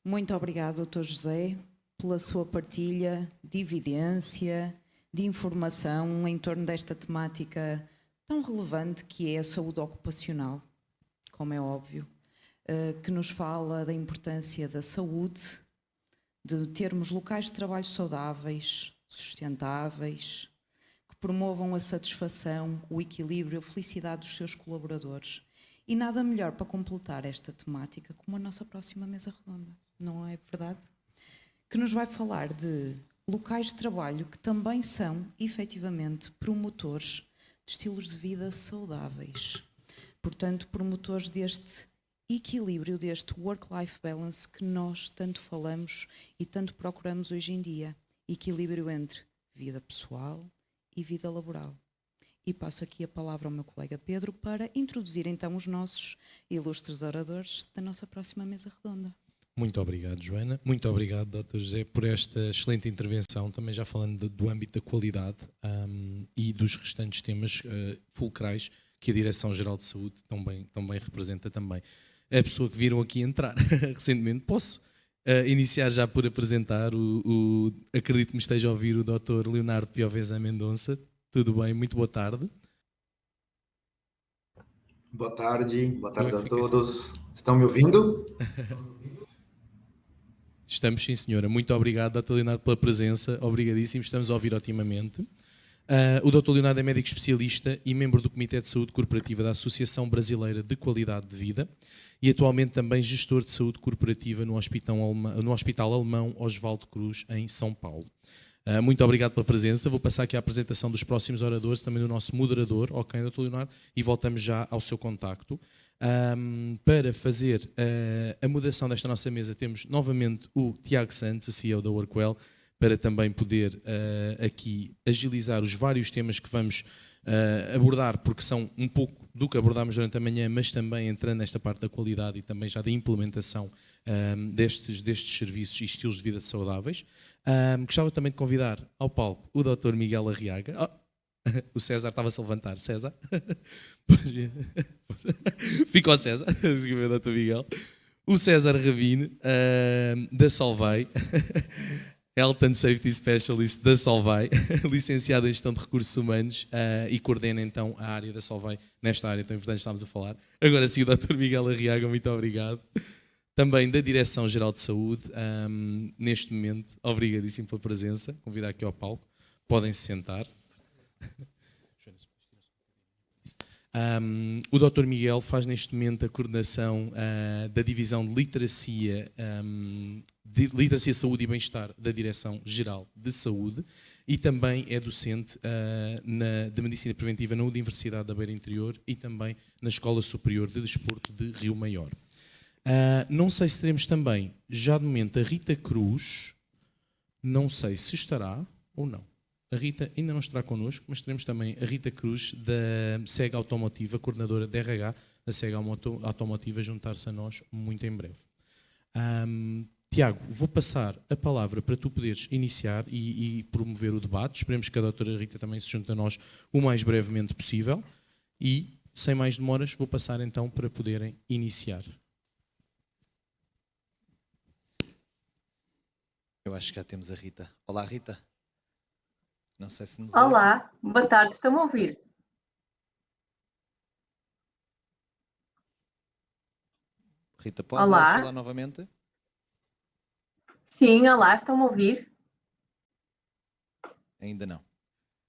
Muito obrigado, Dr. José, pela sua partilha de evidência, de informação em torno desta temática tão relevante que é a saúde ocupacional, como é óbvio, que nos fala da importância da saúde, de termos locais de trabalho saudáveis, sustentáveis, que promovam a satisfação, o equilíbrio, a felicidade dos seus colaboradores. E nada melhor para completar esta temática como a nossa próxima mesa redonda, não é verdade? Que nos vai falar de locais de trabalho que também são, efetivamente, promotores de estilos de vida saudáveis. Portanto, promotores deste equilíbrio, deste work-life balance que nós tanto falamos e tanto procuramos hoje em dia. Equilíbrio entre vida pessoal e vida laboral. E passo aqui a palavra ao meu colega Pedro para introduzir então os nossos ilustres oradores da nossa próxima mesa redonda. Muito obrigado, Joana. Muito obrigado, Dr. José, por esta excelente intervenção, também já falando do âmbito da qualidade e dos restantes temas fulcrais que a Direção-Geral de Saúde também representa também. A pessoa que viram aqui entrar recentemente, posso iniciar já por apresentar acredito que me esteja a ouvir o Dr. Leonardo Piovesa Mendonça. Tudo bem? Muito boa tarde. Boa tarde a todos. Estão me ouvindo? Estamos, sim, senhora. Muito obrigado, Dr. Leonardo, pela presença. Obrigadíssimo. Estamos a ouvir otimamente. O Dr. Leonardo é médico especialista e membro do Comitê de Saúde Corporativa da Associação Brasileira de Qualidade de Vida e atualmente também gestor de saúde corporativa no Hospital Alemão Oswaldo Cruz, em São Paulo. Muito obrigado pela presença. Vou passar aqui a apresentação dos próximos oradores, também do nosso moderador, ok, Dr. Leonardo, e voltamos já ao seu contacto. Para fazer a moderação desta nossa mesa temos novamente o Tiago Santos, CEO da Workwell, para também poder aqui agilizar os vários temas que vamos abordar, porque são um pouco do que abordámos durante a manhã, mas também entrando nesta parte da qualidade e também já da implementação destes serviços e estilos de vida saudáveis. Gostava também de convidar ao palco o Dr. Miguel Arriaga. O César estava-se a levantar. César? Fica o César, o Dr. Miguel. O César Rabine, da Solvay. Health and Safety Specialist da Solvay, licenciado em Gestão de Recursos Humanos e coordena então a área da Solvay, nesta área tão importante que estamos a falar. Agora sim, o Dr. Miguel Arriaga, muito obrigado. Também da Direção-Geral de Saúde, neste momento, obrigadíssimo pela presença, convidar aqui ao palco, podem-se sentar. O Dr. Miguel faz neste momento a coordenação da divisão de literacia, saúde e bem-estar da Direção-Geral de Saúde e também é docente de Medicina Preventiva na Universidade da Beira Interior e também na Escola Superior de Desporto de Rio Maior. Não sei se teremos também, já de momento, a Rita Cruz, não sei se estará ou não. A Rita ainda não estará connosco, mas teremos também a Rita Cruz, da SEG Automotiva, coordenadora de RH da SEG Automotiva, juntar-se a nós muito em breve. Tiago, vou passar a palavra para tu poderes iniciar e promover o debate. Esperemos que a doutora Rita também se junte a nós o mais brevemente possível. E, sem mais demoras, vou passar então para poderem iniciar. Eu acho que já temos a Rita. Olá, Rita. Não sei se nos ouve. Olá, boa tarde, estão a ouvir? Rita, pode Olá. falar novamente? Sim, olá, estão a ouvir? Ainda não.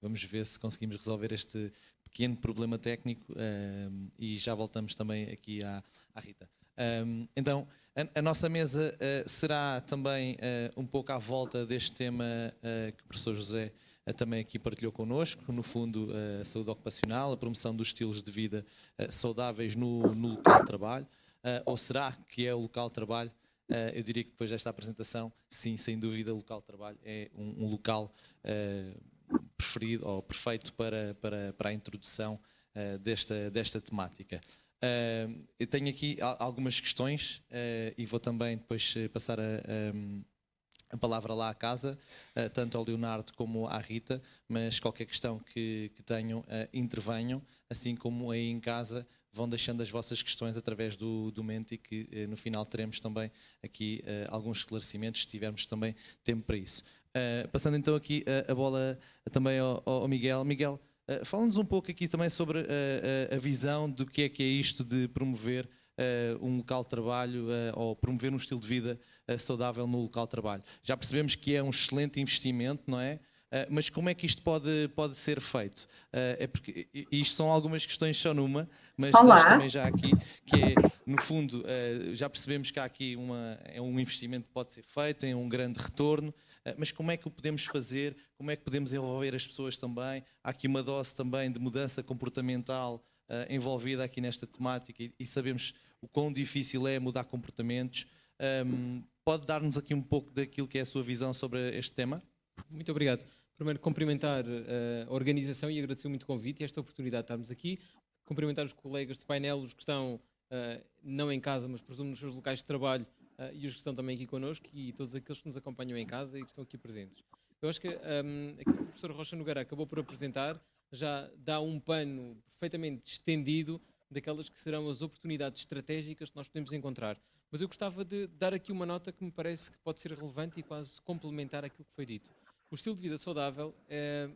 Vamos ver se conseguimos resolver este pequeno problema técnico e já voltamos também aqui à Rita. Então, a nossa mesa será também um pouco à volta deste tema que o professor José também aqui partilhou connosco, no fundo a saúde ocupacional, a promoção dos estilos de vida saudáveis no local de trabalho, ou será que é o local de trabalho? Eu diria que depois desta apresentação, sim, sem dúvida, o local de trabalho é um local preferido ou perfeito para a introdução desta temática. Eu tenho aqui algumas questões e vou também depois passar a palavra lá à casa, tanto ao Leonardo como à Rita, mas qualquer questão que tenham, intervenham, assim como aí em casa vão deixando as vossas questões através do Menti, que no final teremos também aqui alguns esclarecimentos, se tivermos também tempo para isso. Passando então aqui a bola também ao Miguel. Miguel, fala-nos um pouco aqui também sobre a visão do que é isto de promover um local de trabalho ou promover um estilo de vida saudável no local de trabalho. Já percebemos que é um excelente investimento, não é? Mas como é que isto pode ser feito? É porque isto são algumas questões só numa, mas deixo Olá, também já aqui, que é, no fundo, já percebemos que há aqui é um investimento que pode ser feito, tem um grande retorno, mas como é que o podemos fazer? Como é que podemos envolver as pessoas também? Há aqui uma dose também de mudança comportamental envolvida aqui nesta temática e sabemos o quão difícil é mudar comportamentos. Pode dar-nos aqui um pouco daquilo que é a sua visão sobre este tema? Muito obrigado. Primeiro, cumprimentar a organização e agradecer muito o convite e esta oportunidade de estarmos aqui. Cumprimentar os colegas de painel, os que estão não em casa, mas presumo nos seus locais de trabalho e os que estão também aqui connosco e todos aqueles que nos acompanham em casa e que estão aqui presentes. Eu acho que aquilo que o professor Rocha Nogueira acabou por apresentar já dá um pano perfeitamente estendido daquelas que serão as oportunidades estratégicas que nós podemos encontrar. Mas eu gostava de dar aqui uma nota que me parece que pode ser relevante e quase complementar aquilo que foi dito. O estilo de vida saudável,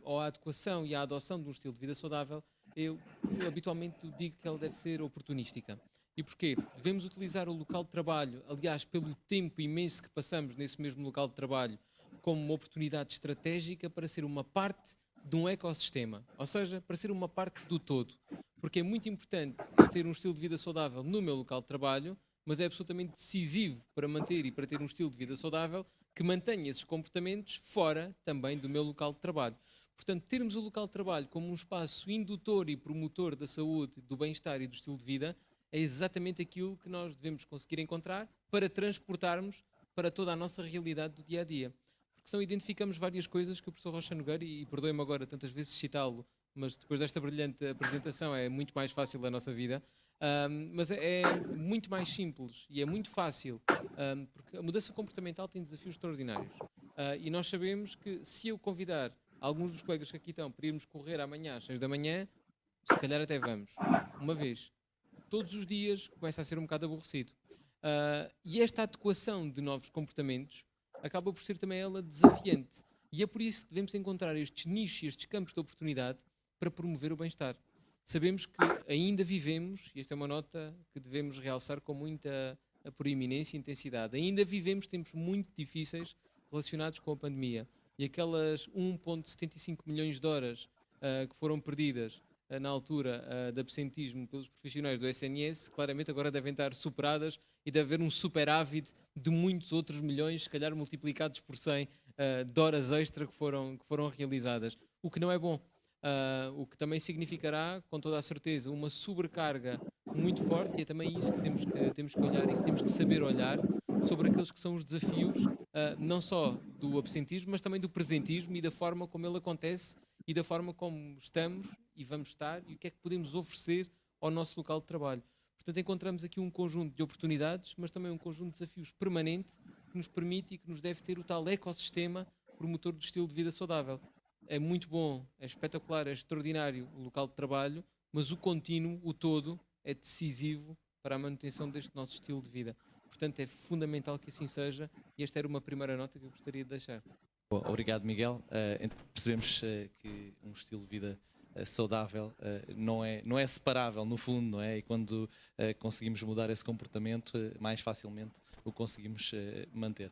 ou a adequação e a adoção de um estilo de vida saudável, eu habitualmente digo que ela deve ser oportunística. E porquê? Devemos utilizar o local de trabalho, aliás, pelo tempo imenso que passamos nesse mesmo local de trabalho, como uma oportunidade estratégica para ser uma parte de um ecossistema, ou seja, para ser uma parte do todo. Porque é muito importante eu ter um estilo de vida saudável no meu local de trabalho, mas é absolutamente decisivo para manter e para ter um estilo de vida saudável que mantenha esses comportamentos fora também do meu local de trabalho. Portanto, termos o local de trabalho como um espaço indutor e promotor da saúde, do bem-estar e do estilo de vida é exatamente aquilo que nós devemos conseguir encontrar para transportarmos para toda a nossa realidade do dia-a-dia. Porque senão identificamos várias coisas que o professor Rocha Nogueira, e perdoe-me agora tantas vezes citá-lo, mas depois desta brilhante apresentação é muito mais fácil a nossa vida, mas é muito mais simples e é muito fácil, porque a mudança comportamental tem desafios extraordinários. E nós sabemos que se eu convidar alguns dos colegas que aqui estão para irmos correr amanhã às 6 da manhã, se calhar até vamos, uma vez. Todos os dias começa a ser um bocado aborrecido. E esta adequação de novos comportamentos acaba por ser também ela desafiante. E é por isso que devemos encontrar estes nichos, estes campos de oportunidade para promover o bem-estar. Sabemos que ainda vivemos, e esta é uma nota que devemos realçar com muita proeminência e intensidade, ainda vivemos tempos muito difíceis relacionados com a pandemia. E aquelas 1,75 milhões de horas que foram perdidas na altura de absentismo pelos profissionais do SNS, claramente agora devem estar superadas e deve haver um superávit de muitos outros milhões, se calhar multiplicados por 100 de horas extra que foram realizadas. O que não é bom. O que também significará, com toda a certeza, uma sobrecarga muito forte, e é também isso que temos que olhar e que temos que saber olhar sobre aqueles que são os desafios, não só do absentismo, mas também do presentismo e da forma como ele acontece e da forma como estamos e vamos estar e o que é que podemos oferecer ao nosso local de trabalho. Portanto, encontramos aqui um conjunto de oportunidades, mas também um conjunto de desafios permanente que nos permite e que nos deve ter o tal ecossistema promotor do estilo de vida saudável. É muito bom, é espetacular, é extraordinário o local de trabalho, mas o contínuo, o todo, é decisivo para a manutenção deste nosso estilo de vida. Portanto, é fundamental que assim seja e esta era uma primeira nota que eu gostaria de deixar. Bom, obrigado, Miguel. Percebemos que um estilo de vida saudável não é separável, no fundo, não é? E quando conseguimos mudar esse comportamento, mais facilmente o conseguimos manter.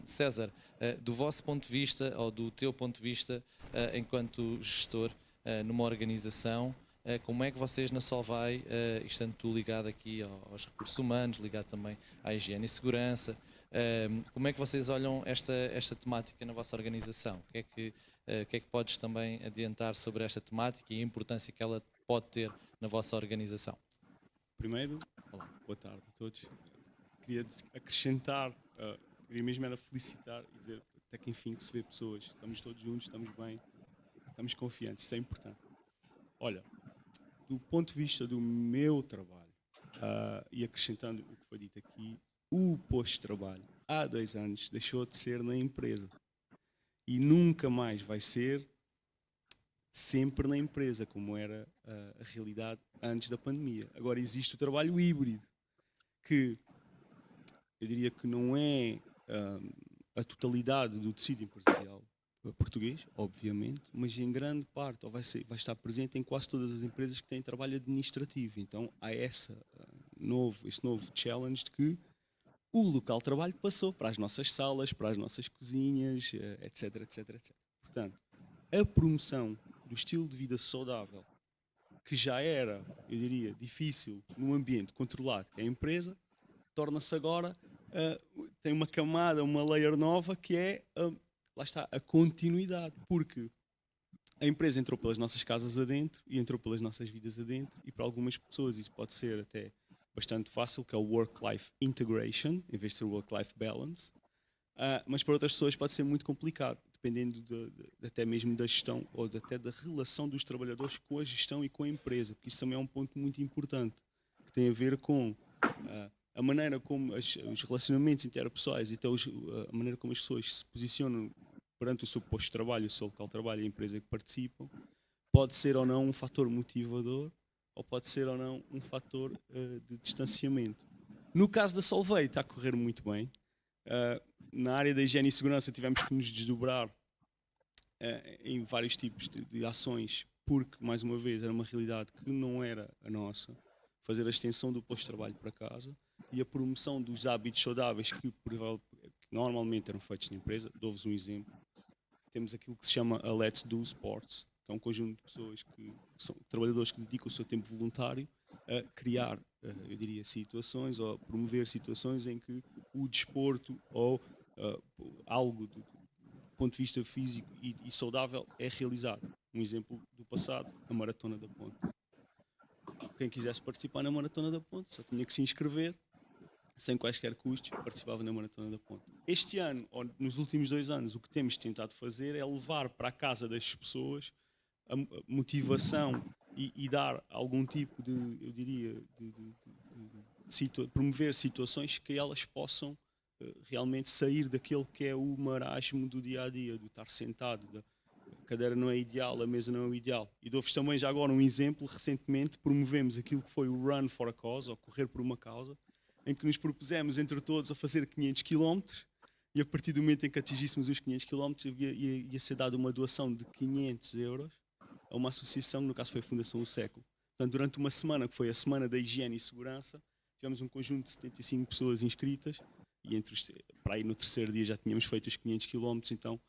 César, do vosso ponto de vista, ou do teu ponto de vista, enquanto gestor numa organização, como é que vocês na Solvay, estando tu ligado aqui aos recursos humanos, ligado também à higiene e segurança, como é que vocês olham esta temática na vossa organização? O que é que podes também adiantar sobre esta temática e a importância que ela pode ter na vossa organização? Primeiro, olá, boa tarde a todos. Queria acrescentar, queria mesmo era felicitar e dizer até que enfim que se vê pessoas, estamos todos juntos, estamos bem, estamos confiantes, isso é importante. Olha, do ponto de vista do meu trabalho, e acrescentando o que foi dito aqui, o posto de trabalho há 2 anos deixou de ser na empresa e nunca mais vai ser sempre na empresa, como era a realidade antes da pandemia. Agora existe o trabalho híbrido, que eu diria que não é a totalidade do tecido empresarial português, obviamente, mas em grande parte, ou vai estar presente em quase todas as empresas que têm trabalho administrativo. Então há esse novo challenge de que o local de trabalho passou para as nossas salas, para as nossas cozinhas, etc, etc, etc. Portanto, a promoção do estilo de vida saudável, que já era, eu diria, difícil num ambiente controlado, que é a empresa, torna-se agora, tem uma camada, uma layer nova, que é, lá está, a continuidade, porque a empresa entrou pelas nossas casas adentro e entrou pelas nossas vidas adentro, e para algumas pessoas isso pode ser até bastante fácil, que é o work-life integration, em vez de ser work-life balance, mas para outras pessoas pode ser muito complicado, dependendo até mesmo da gestão ou até da relação dos trabalhadores com a gestão e com a empresa, porque isso também é um ponto muito importante, que tem a ver com a maneira como os relacionamentos interpessoais e até a maneira como as pessoas se posicionam perante o seu posto de trabalho, o seu local de trabalho e a empresa que participam, pode ser ou não um fator motivador ou pode ser ou não um fator de distanciamento. No caso da Solvay está a correr muito bem. Na área da higiene e segurança tivemos que nos desdobrar em vários tipos de ações, porque, mais uma vez, era uma realidade que não era a nossa. Fazer a extensão do posto de trabalho para casa e a promoção dos hábitos saudáveis que normalmente eram feitos na empresa. Dou-vos um exemplo. Temos aquilo que se chama a Let's Do Sports, que é um conjunto de pessoas que são trabalhadores que dedicam o seu tempo voluntário a criar, eu diria, situações ou a promover situações em que o desporto ou algo do ponto de vista físico e saudável é realizado. Um exemplo do passado, a Maratona da Ponte. Quem quisesse participar na Maratona da Ponte só tinha que se inscrever, sem quaisquer custos, participava na Maratona da Ponte. Este ano, ou nos últimos 2 anos, o que temos tentado fazer é levar para a casa das pessoas a motivação e dar algum tipo de, eu diria, promover situações que elas possam realmente sair daquele que é o marasmo do dia-a-dia, do estar sentado, a cadeira não é ideal, a mesa não é o ideal. E dou-vos também já agora um exemplo. Recentemente promovemos aquilo que foi o Run for a Cause, ou Correr por uma Causa, em que nos propusemos entre todos a fazer 500 km e a partir do momento em que atingíssemos os 500 km ia ser dada uma doação de 500 euros a uma associação, no caso foi a Fundação O Século. Portanto, durante uma semana, que foi a Semana da Higiene e Segurança, tivemos um conjunto de 75 pessoas inscritas e para aí no 3º dia já tínhamos feito os 500 km, então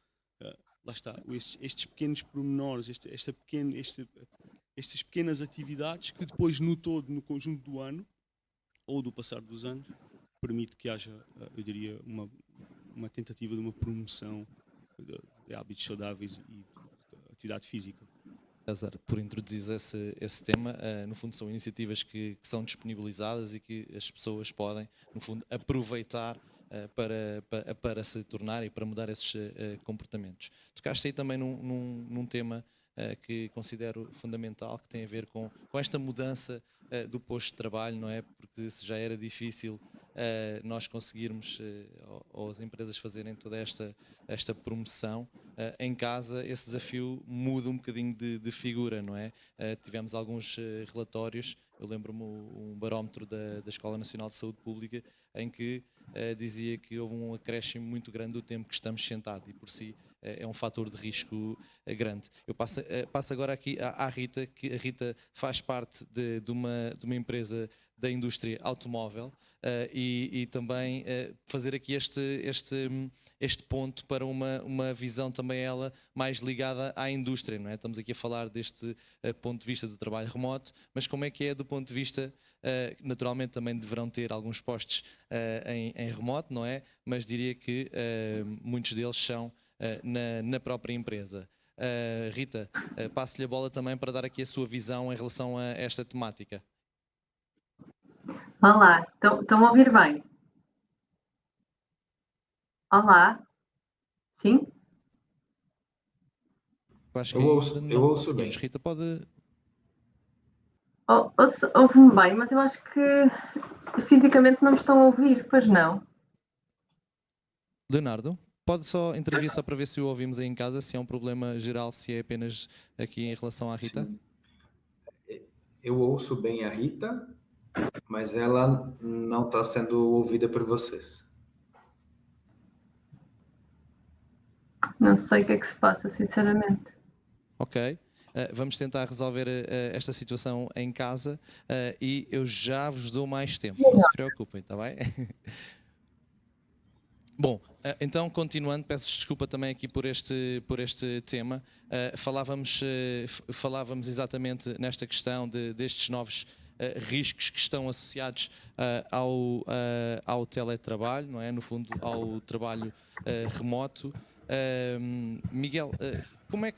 lá está, estes pequenos pormenores, estas pequenas atividades que depois no todo, no conjunto do ano, ou do passar dos anos, permite que haja, eu diria, uma tentativa de uma promoção de hábitos saudáveis e de atividade física. César, por introduzir esse tema, no fundo são iniciativas que são disponibilizadas e que as pessoas podem, no fundo, aproveitar para se tornar e para mudar esses comportamentos. Tocaste aí também num tema que considero fundamental, que tem a ver com esta mudança do posto de trabalho, não é? Porque se já era difícil nós conseguirmos, ou as empresas fazerem toda esta promoção, em casa esse desafio muda um bocadinho de figura, não é? Tivemos alguns relatórios, eu lembro-me um barómetro da Escola Nacional de Saúde Pública, em que dizia que houve um acréscimo muito grande do tempo que estamos sentados e por si é um fator de risco grande. Eu passo agora aqui à Rita, que a Rita faz parte de uma empresa da indústria automóvel e também fazer aqui este ponto para uma visão também ela mais ligada à indústria, não é? Estamos aqui a falar deste ponto de vista do trabalho remoto, mas como é que é do ponto de vista, naturalmente também deverão ter alguns postos em remoto, não é? Mas diria que muitos deles são na própria empresa. Rita, passo-lhe a bola também para dar aqui a sua visão em relação a esta temática. Olá, estão a ouvir bem? Olá? Sim? Eu acho que Eu ainda não ouço bem. conseguimos. Rita, pode... Ouve-me bem, mas eu acho que fisicamente não me estão a ouvir, pois não? Leonardo? Pode só intervir só para ver se o ouvimos aí em casa, se é um problema geral, se é apenas aqui em relação à Rita? Eu ouço bem a Rita, mas ela não está sendo ouvida por vocês. Não sei o que é que se passa, sinceramente. Ok. Vamos tentar resolver esta situação em casa e eu já vos dou mais tempo, não se preocupem, está bem? Bom, então continuando, peço desculpa também aqui por este tema. Falávamos exatamente nesta questão destes novos riscos que estão associados ao teletrabalho, não é? No fundo, ao trabalho remoto. Miguel, como é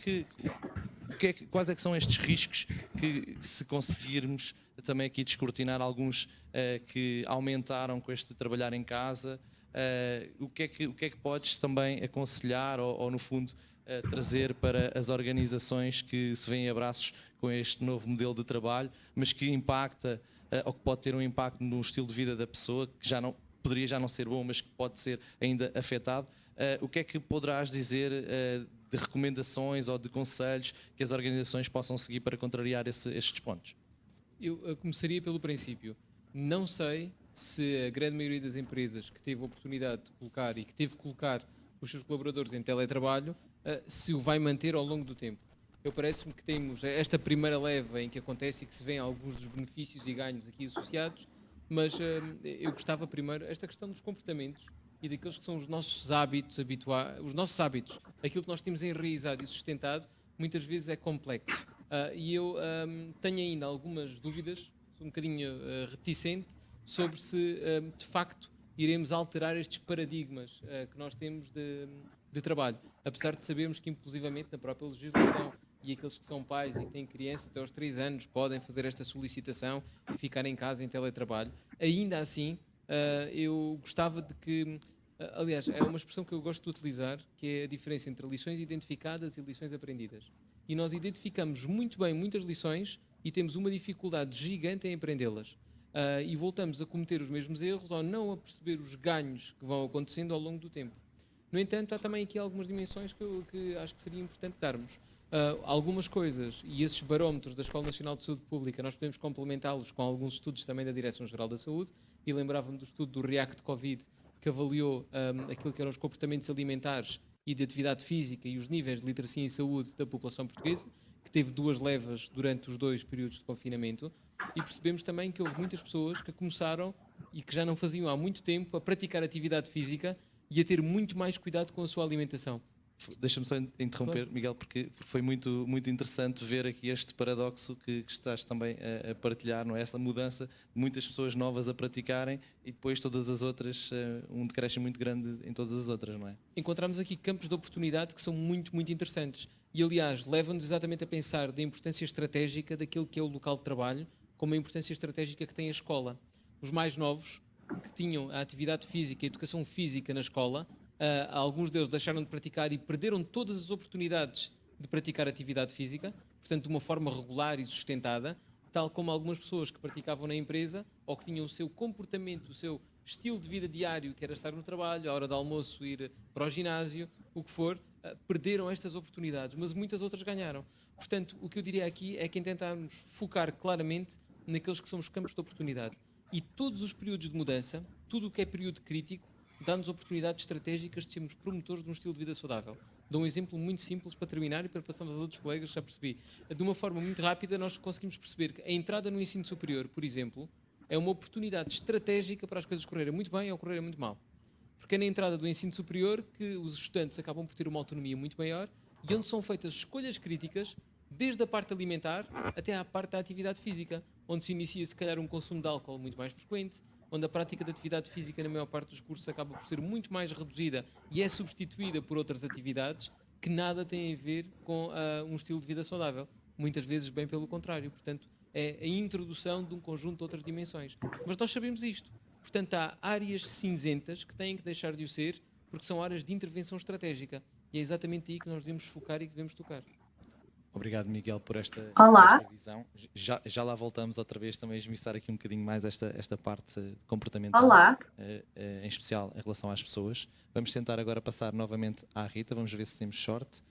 quais é que são estes riscos que, se conseguirmos também aqui descortinar alguns que aumentaram com este trabalhar em casa, o que é que podes também aconselhar ou no fundo, trazer para as organizações que se veem a braços com este novo modelo de trabalho, mas que impacta ou que pode ter um impacto no estilo de vida da pessoa, que poderia já não ser bom, mas que pode ser ainda afetado. O que é que poderás dizer de recomendações ou de conselhos que as organizações possam seguir para contrariar estes pontos? Eu começaria pelo princípio. Não sei se a grande maioria das empresas que teve a oportunidade de colocar e que teve que colocar os seus colaboradores em teletrabalho, se o vai manter ao longo do tempo. Eu parece-me que temos esta primeira leva em que acontece e que se vêem alguns dos benefícios e ganhos aqui associados, mas eu gostava primeiro, esta questão dos comportamentos e daqueles que são os nossos hábitos os nossos hábitos, aquilo que nós temos enraizado e sustentado, muitas vezes é complexo. E eu tenho ainda algumas dúvidas, sou um bocadinho reticente, sobre se de facto iremos alterar estes paradigmas que nós temos de trabalho. Apesar de sabermos que, inclusivamente, na própria legislação, e aqueles que são pais e que têm crianças até aos 3 anos podem fazer esta solicitação e ficar em casa em teletrabalho, ainda assim, eu gostava de que. Aliás, é uma expressão que eu gosto de utilizar, que é a diferença entre lições identificadas e lições aprendidas. E nós identificamos muito bem muitas lições e temos uma dificuldade gigante em aprendê-las. E voltamos a cometer os mesmos erros ou não a perceber os ganhos que vão acontecendo ao longo do tempo. No entanto, há também aqui algumas dimensões que acho que seria importante darmos. Algumas coisas, e esses barómetros da Escola Nacional de Saúde Pública, nós podemos complementá-los com alguns estudos também da Direção-Geral da Saúde, e lembrava-me do estudo do React Covid, que avaliou aquilo que eram os comportamentos alimentares e de atividade física e os níveis de literacia em saúde da população portuguesa, que teve 2 levas durante os 2 períodos de confinamento, e percebemos também que houve muitas pessoas que começaram e que já não faziam há muito tempo a praticar atividade física e a ter muito mais cuidado com a sua alimentação. Deixa-me só interromper, claro, Miguel, porque foi muito interessante ver aqui este paradoxo que estás também a partilhar, não é? Essa mudança de muitas pessoas novas a praticarem e depois todas as outras, um decréscimo muito grande em todas as outras, não é? Encontramos aqui campos de oportunidade que são muito interessantes e, aliás, levam-nos exatamente a pensar da importância estratégica daquilo que é o local de trabalho, como a importância estratégica que tem a escola. Os mais novos, que tinham a atividade física e a educação física na escola, alguns deles deixaram de praticar e perderam todas as oportunidades de praticar atividade física, portanto de uma forma regular e sustentada, tal como algumas pessoas que praticavam na empresa ou que tinham o seu comportamento, o seu estilo de vida diário, que era estar no trabalho, à hora do almoço ir para o ginásio, o que for, perderam estas oportunidades, mas muitas outras ganharam. Portanto, o que eu diria aqui é que tentarmos focar claramente naqueles que são os campos de oportunidade. E todos os períodos de mudança, tudo o que é período crítico, dá-nos oportunidades estratégicas de sermos promotores de um estilo de vida saudável. Dou um exemplo muito simples para terminar e para passarmos aos outros colegas, já percebi. De uma forma muito rápida, nós conseguimos perceber que a entrada no ensino superior, por exemplo, é uma oportunidade estratégica para as coisas correrem muito bem ou correrem muito mal. Porque é na entrada do ensino superior que os estudantes acabam por ter uma autonomia muito maior e onde são feitas escolhas críticas, desde a parte alimentar até à parte da atividade física, onde se inicia, se calhar, um consumo de álcool muito mais frequente, onde a prática de atividade física na maior parte dos cursos acaba por ser muito mais reduzida e é substituída por outras atividades que nada têm a ver com um estilo de vida saudável. Muitas vezes bem pelo contrário. Portanto, é a introdução de um conjunto de outras dimensões. Mas nós sabemos isto. Portanto, há áreas cinzentas que têm que deixar de o ser porque são áreas de intervenção estratégica. E é exatamente aí que nós devemos focar e que devemos tocar. Obrigado, Miguel, por esta Olá. visão. Já lá voltamos outra vez também a esmiuçar aqui um bocadinho mais esta parte comportamental, Olá. em especial em relação às pessoas. Vamos tentar agora passar novamente à Rita, vamos ver se temos sorte,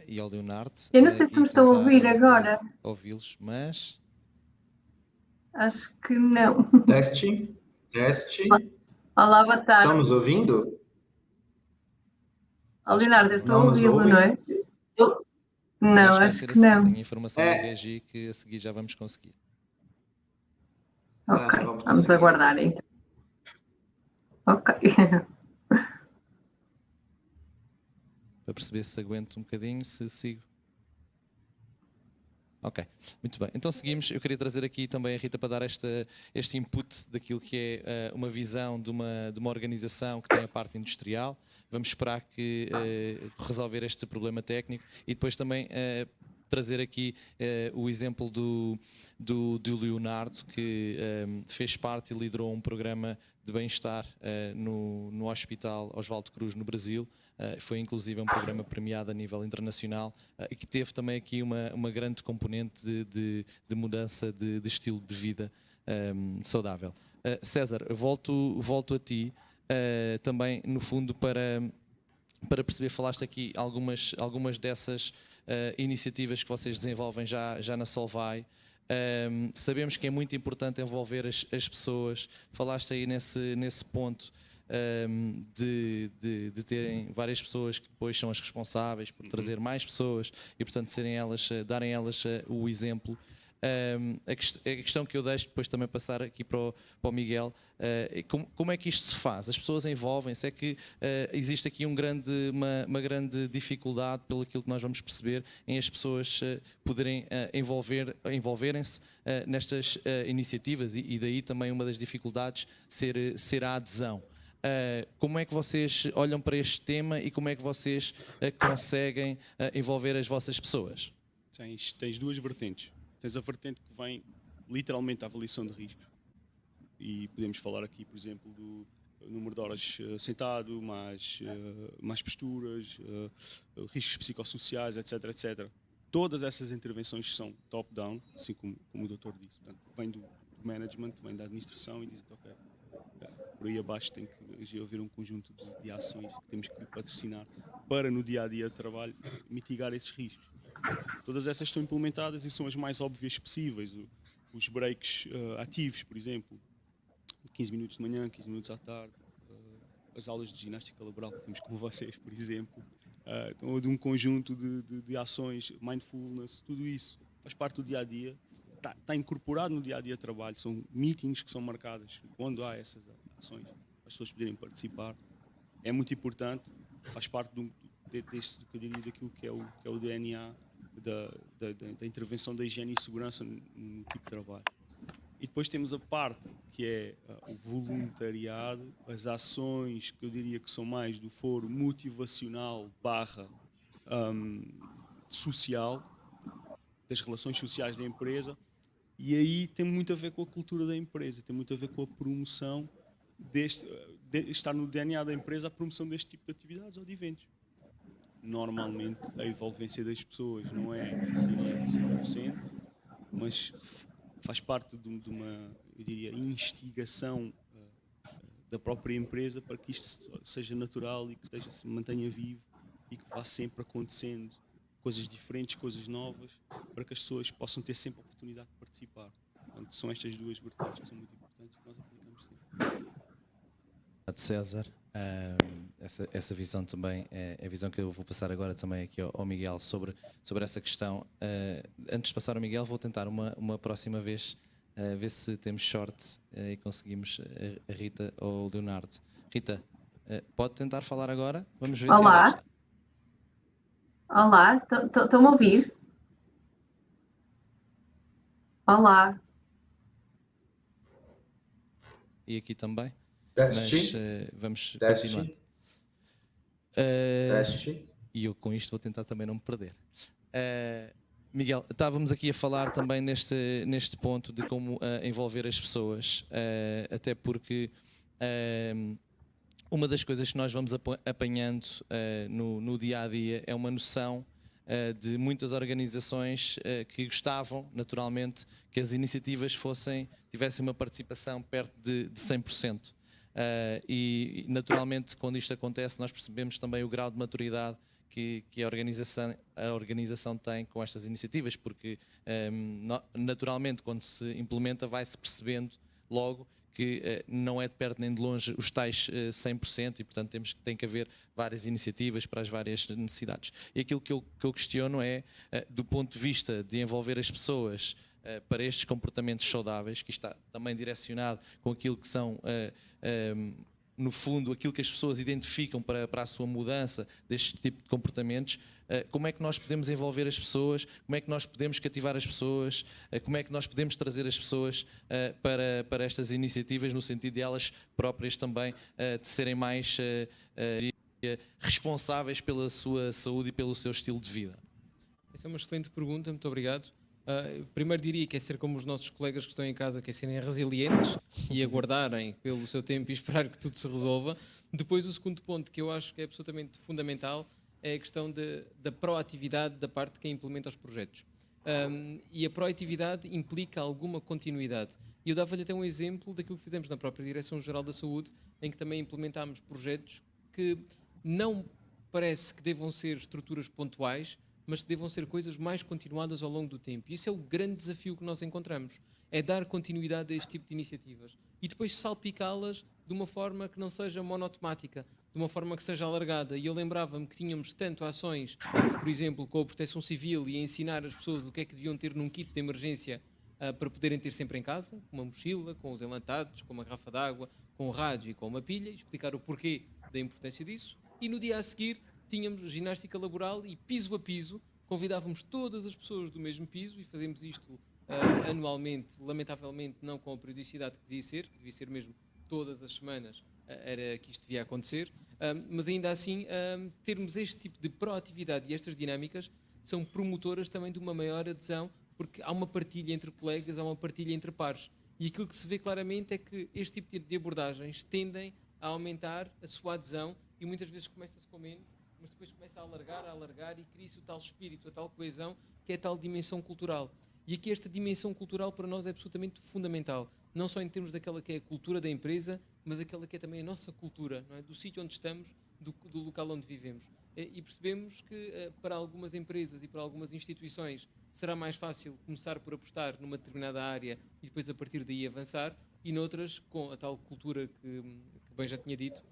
e ao Leonardo. Eu não sei se me estão a ouvir agora. Ouvi-los, mas... Acho que não. Teste, teste. Olá, boa tarde. Estamos ouvindo? Leonardo, eu estou a Não nos ouvi-lo, ouvem? não é? Mas Não, acho que vai acho ser que assim. não. Tenho informação da É. Regi que a seguir já vamos conseguir. Ok, já vamos vamos conseguir. aguardar então. Ok. Para perceber se aguento um bocadinho, se sigo. Ok, muito bem. Então seguimos. Eu queria trazer aqui também a Rita para dar este input daquilo que é uma visão de uma organização que tem a parte industrial. Vamos esperar que resolver este problema técnico e depois também trazer aqui o exemplo do Leonardo, que fez parte e liderou um programa de bem-estar no Hospital Oswaldo Cruz, no Brasil. Foi inclusive um programa premiado a nível internacional e que teve também aqui uma grande componente de mudança de estilo de vida saudável. César, volto a ti também, no fundo, para perceber, falaste aqui algumas dessas iniciativas que vocês desenvolvem já na Solvay. Sabemos que é muito importante envolver as pessoas. Falaste aí nesse ponto de terem várias pessoas que depois são as responsáveis por trazer mais pessoas e, portanto, darem elas o exemplo. A questão que eu deixo depois também passar aqui para o Miguel, como é que isto se faz? As pessoas envolvem-se? É que existe aqui uma grande dificuldade, pelo aquilo que nós vamos perceber, em as pessoas poderem envolverem-se nestas iniciativas e daí também uma das dificuldades ser a adesão. Como é que vocês olham para este tema e como é que vocês conseguem envolver as vossas pessoas? Tens duas vertentes. Tens a vertente que vem literalmente à avaliação de riscos. E podemos falar aqui, por exemplo, do número de horas sentado, mais posturas, riscos psicossociais, etc, etc. Todas essas intervenções são top-down, assim como o doutor disse. Portanto, vem do management, vem da administração e dizem, ok, por aí abaixo tem que haver um conjunto de ações que temos que patrocinar para, no dia-a-dia de trabalho, mitigar esses riscos. Todas essas estão implementadas e são as mais óbvias possíveis. Os breaks ativos, por exemplo, 15 minutos de manhã, 15 minutos à tarde, as aulas de ginástica laboral que temos com vocês, por exemplo, de um conjunto de ações, mindfulness, tudo isso faz parte do dia-a-dia, está incorporado no dia-a-dia de trabalho, são meetings que são marcadas quando há essas ações, as pessoas poderem participar. É muito importante, faz parte daquilo que é o DNA da intervenção da higiene e segurança no tipo de trabalho. E depois temos a parte que é o voluntariado, as ações que eu diria que são mais do foro motivacional / social, das relações sociais da empresa, e aí tem muito a ver com a cultura da empresa, tem muito a ver com a promoção estar no DNA da empresa a promoção deste tipo de atividades ou de eventos. Normalmente a envolvência das pessoas não é, eu diria, 100%, mas faz parte de uma, eu diria, instigação da própria empresa para que isto seja natural e que se mantenha vivo e que vá sempre acontecendo coisas diferentes, coisas novas, para que as pessoas possam ter sempre a oportunidade de participar. Portanto, são estas duas vertentes que são muito importantes e que nós aplicamos sempre. César, essa visão também é a visão que eu vou passar agora também aqui ao Miguel sobre essa questão. Antes de passar ao Miguel, vou tentar uma próxima vez ver se temos sorte e conseguimos a Rita ou o Leonardo. Rita, pode tentar falar agora? Vamos ver se é esta. Olá, estão-me a ouvir? Olá. E aqui também? Teste. Mas vamos Teste. continuar. Teste. E eu com isto vou tentar também não me perder. Miguel, estávamos aqui a falar também neste ponto de como envolver as pessoas, até porque uma das coisas que nós vamos apanhando no dia-a-dia é uma noção de muitas organizações que gostavam, naturalmente, que as iniciativas tivessem uma participação perto de 100%. E, naturalmente, quando isto acontece, nós percebemos também o grau de maturidade que a organização tem com estas iniciativas, porque, naturalmente, quando se implementa, vai-se percebendo logo que não é de perto nem de longe os tais 100% e, portanto, tem que haver várias iniciativas para as várias necessidades. E aquilo que eu questiono é, do ponto de vista de envolver as pessoas para estes comportamentos saudáveis, que está também direcionado com aquilo que são, no fundo, aquilo que as pessoas identificam para a sua mudança deste tipo de comportamentos. Como é que nós podemos envolver as pessoas, como é que nós podemos cativar as pessoas, como é que nós podemos trazer as pessoas para estas iniciativas, no sentido de elas próprias também de serem mais responsáveis pela sua saúde e pelo seu estilo de vida? Essa é uma excelente pergunta, muito obrigado. Primeiro diria que é ser como os nossos colegas que estão em casa, que é serem resilientes e aguardarem pelo seu tempo e esperar que tudo se resolva. Depois, o segundo ponto, que eu acho que é absolutamente fundamental, é a questão da proatividade da parte de quem implementa os projetos. E a proatividade implica alguma continuidade. E eu dava-lhe até um exemplo daquilo que fizemos na própria Direção-Geral da Saúde, em que também implementámos projetos que não parece que devam ser estruturas pontuais, mas que devam ser coisas mais continuadas ao longo do tempo. E esse é o grande desafio que nós encontramos, é dar continuidade a este tipo de iniciativas e depois salpicá-las de uma forma que não seja monotemática, de uma forma que seja alargada. E eu lembrava-me que tínhamos tanto ações, por exemplo, com a Proteção Civil e a ensinar as pessoas o que é que deviam ter num kit de emergência para poderem ter sempre em casa, com uma mochila, com os enlatados, com uma garrafa de água, com um rádio e com uma pilha, e explicar o porquê da importância disso. E no dia a seguir tínhamos ginástica laboral e piso a piso, convidávamos todas as pessoas do mesmo piso e fazemos isto anualmente, lamentavelmente não com a periodicidade que devia ser mesmo todas as semanas, era que isto devia acontecer, mas ainda assim termos este tipo de proatividade e estas dinâmicas são promotoras também de uma maior adesão, porque há uma partilha entre colegas, há uma partilha entre pares, e aquilo que se vê claramente é que este tipo de abordagens tendem a aumentar a sua adesão e muitas vezes começa-se com menos, mas depois começa a alargar e cria-se o tal espírito, a tal coesão, que é a tal dimensão cultural. E aqui esta dimensão cultural para nós é absolutamente fundamental, não só em termos daquela que é a cultura da empresa, mas aquela que é também a nossa cultura, não é? Do sítio onde estamos, do local onde vivemos. E percebemos que para algumas empresas e para algumas instituições será mais fácil começar por apostar numa determinada área e depois a partir daí avançar, e noutras, com a tal cultura que bem já tinha dito,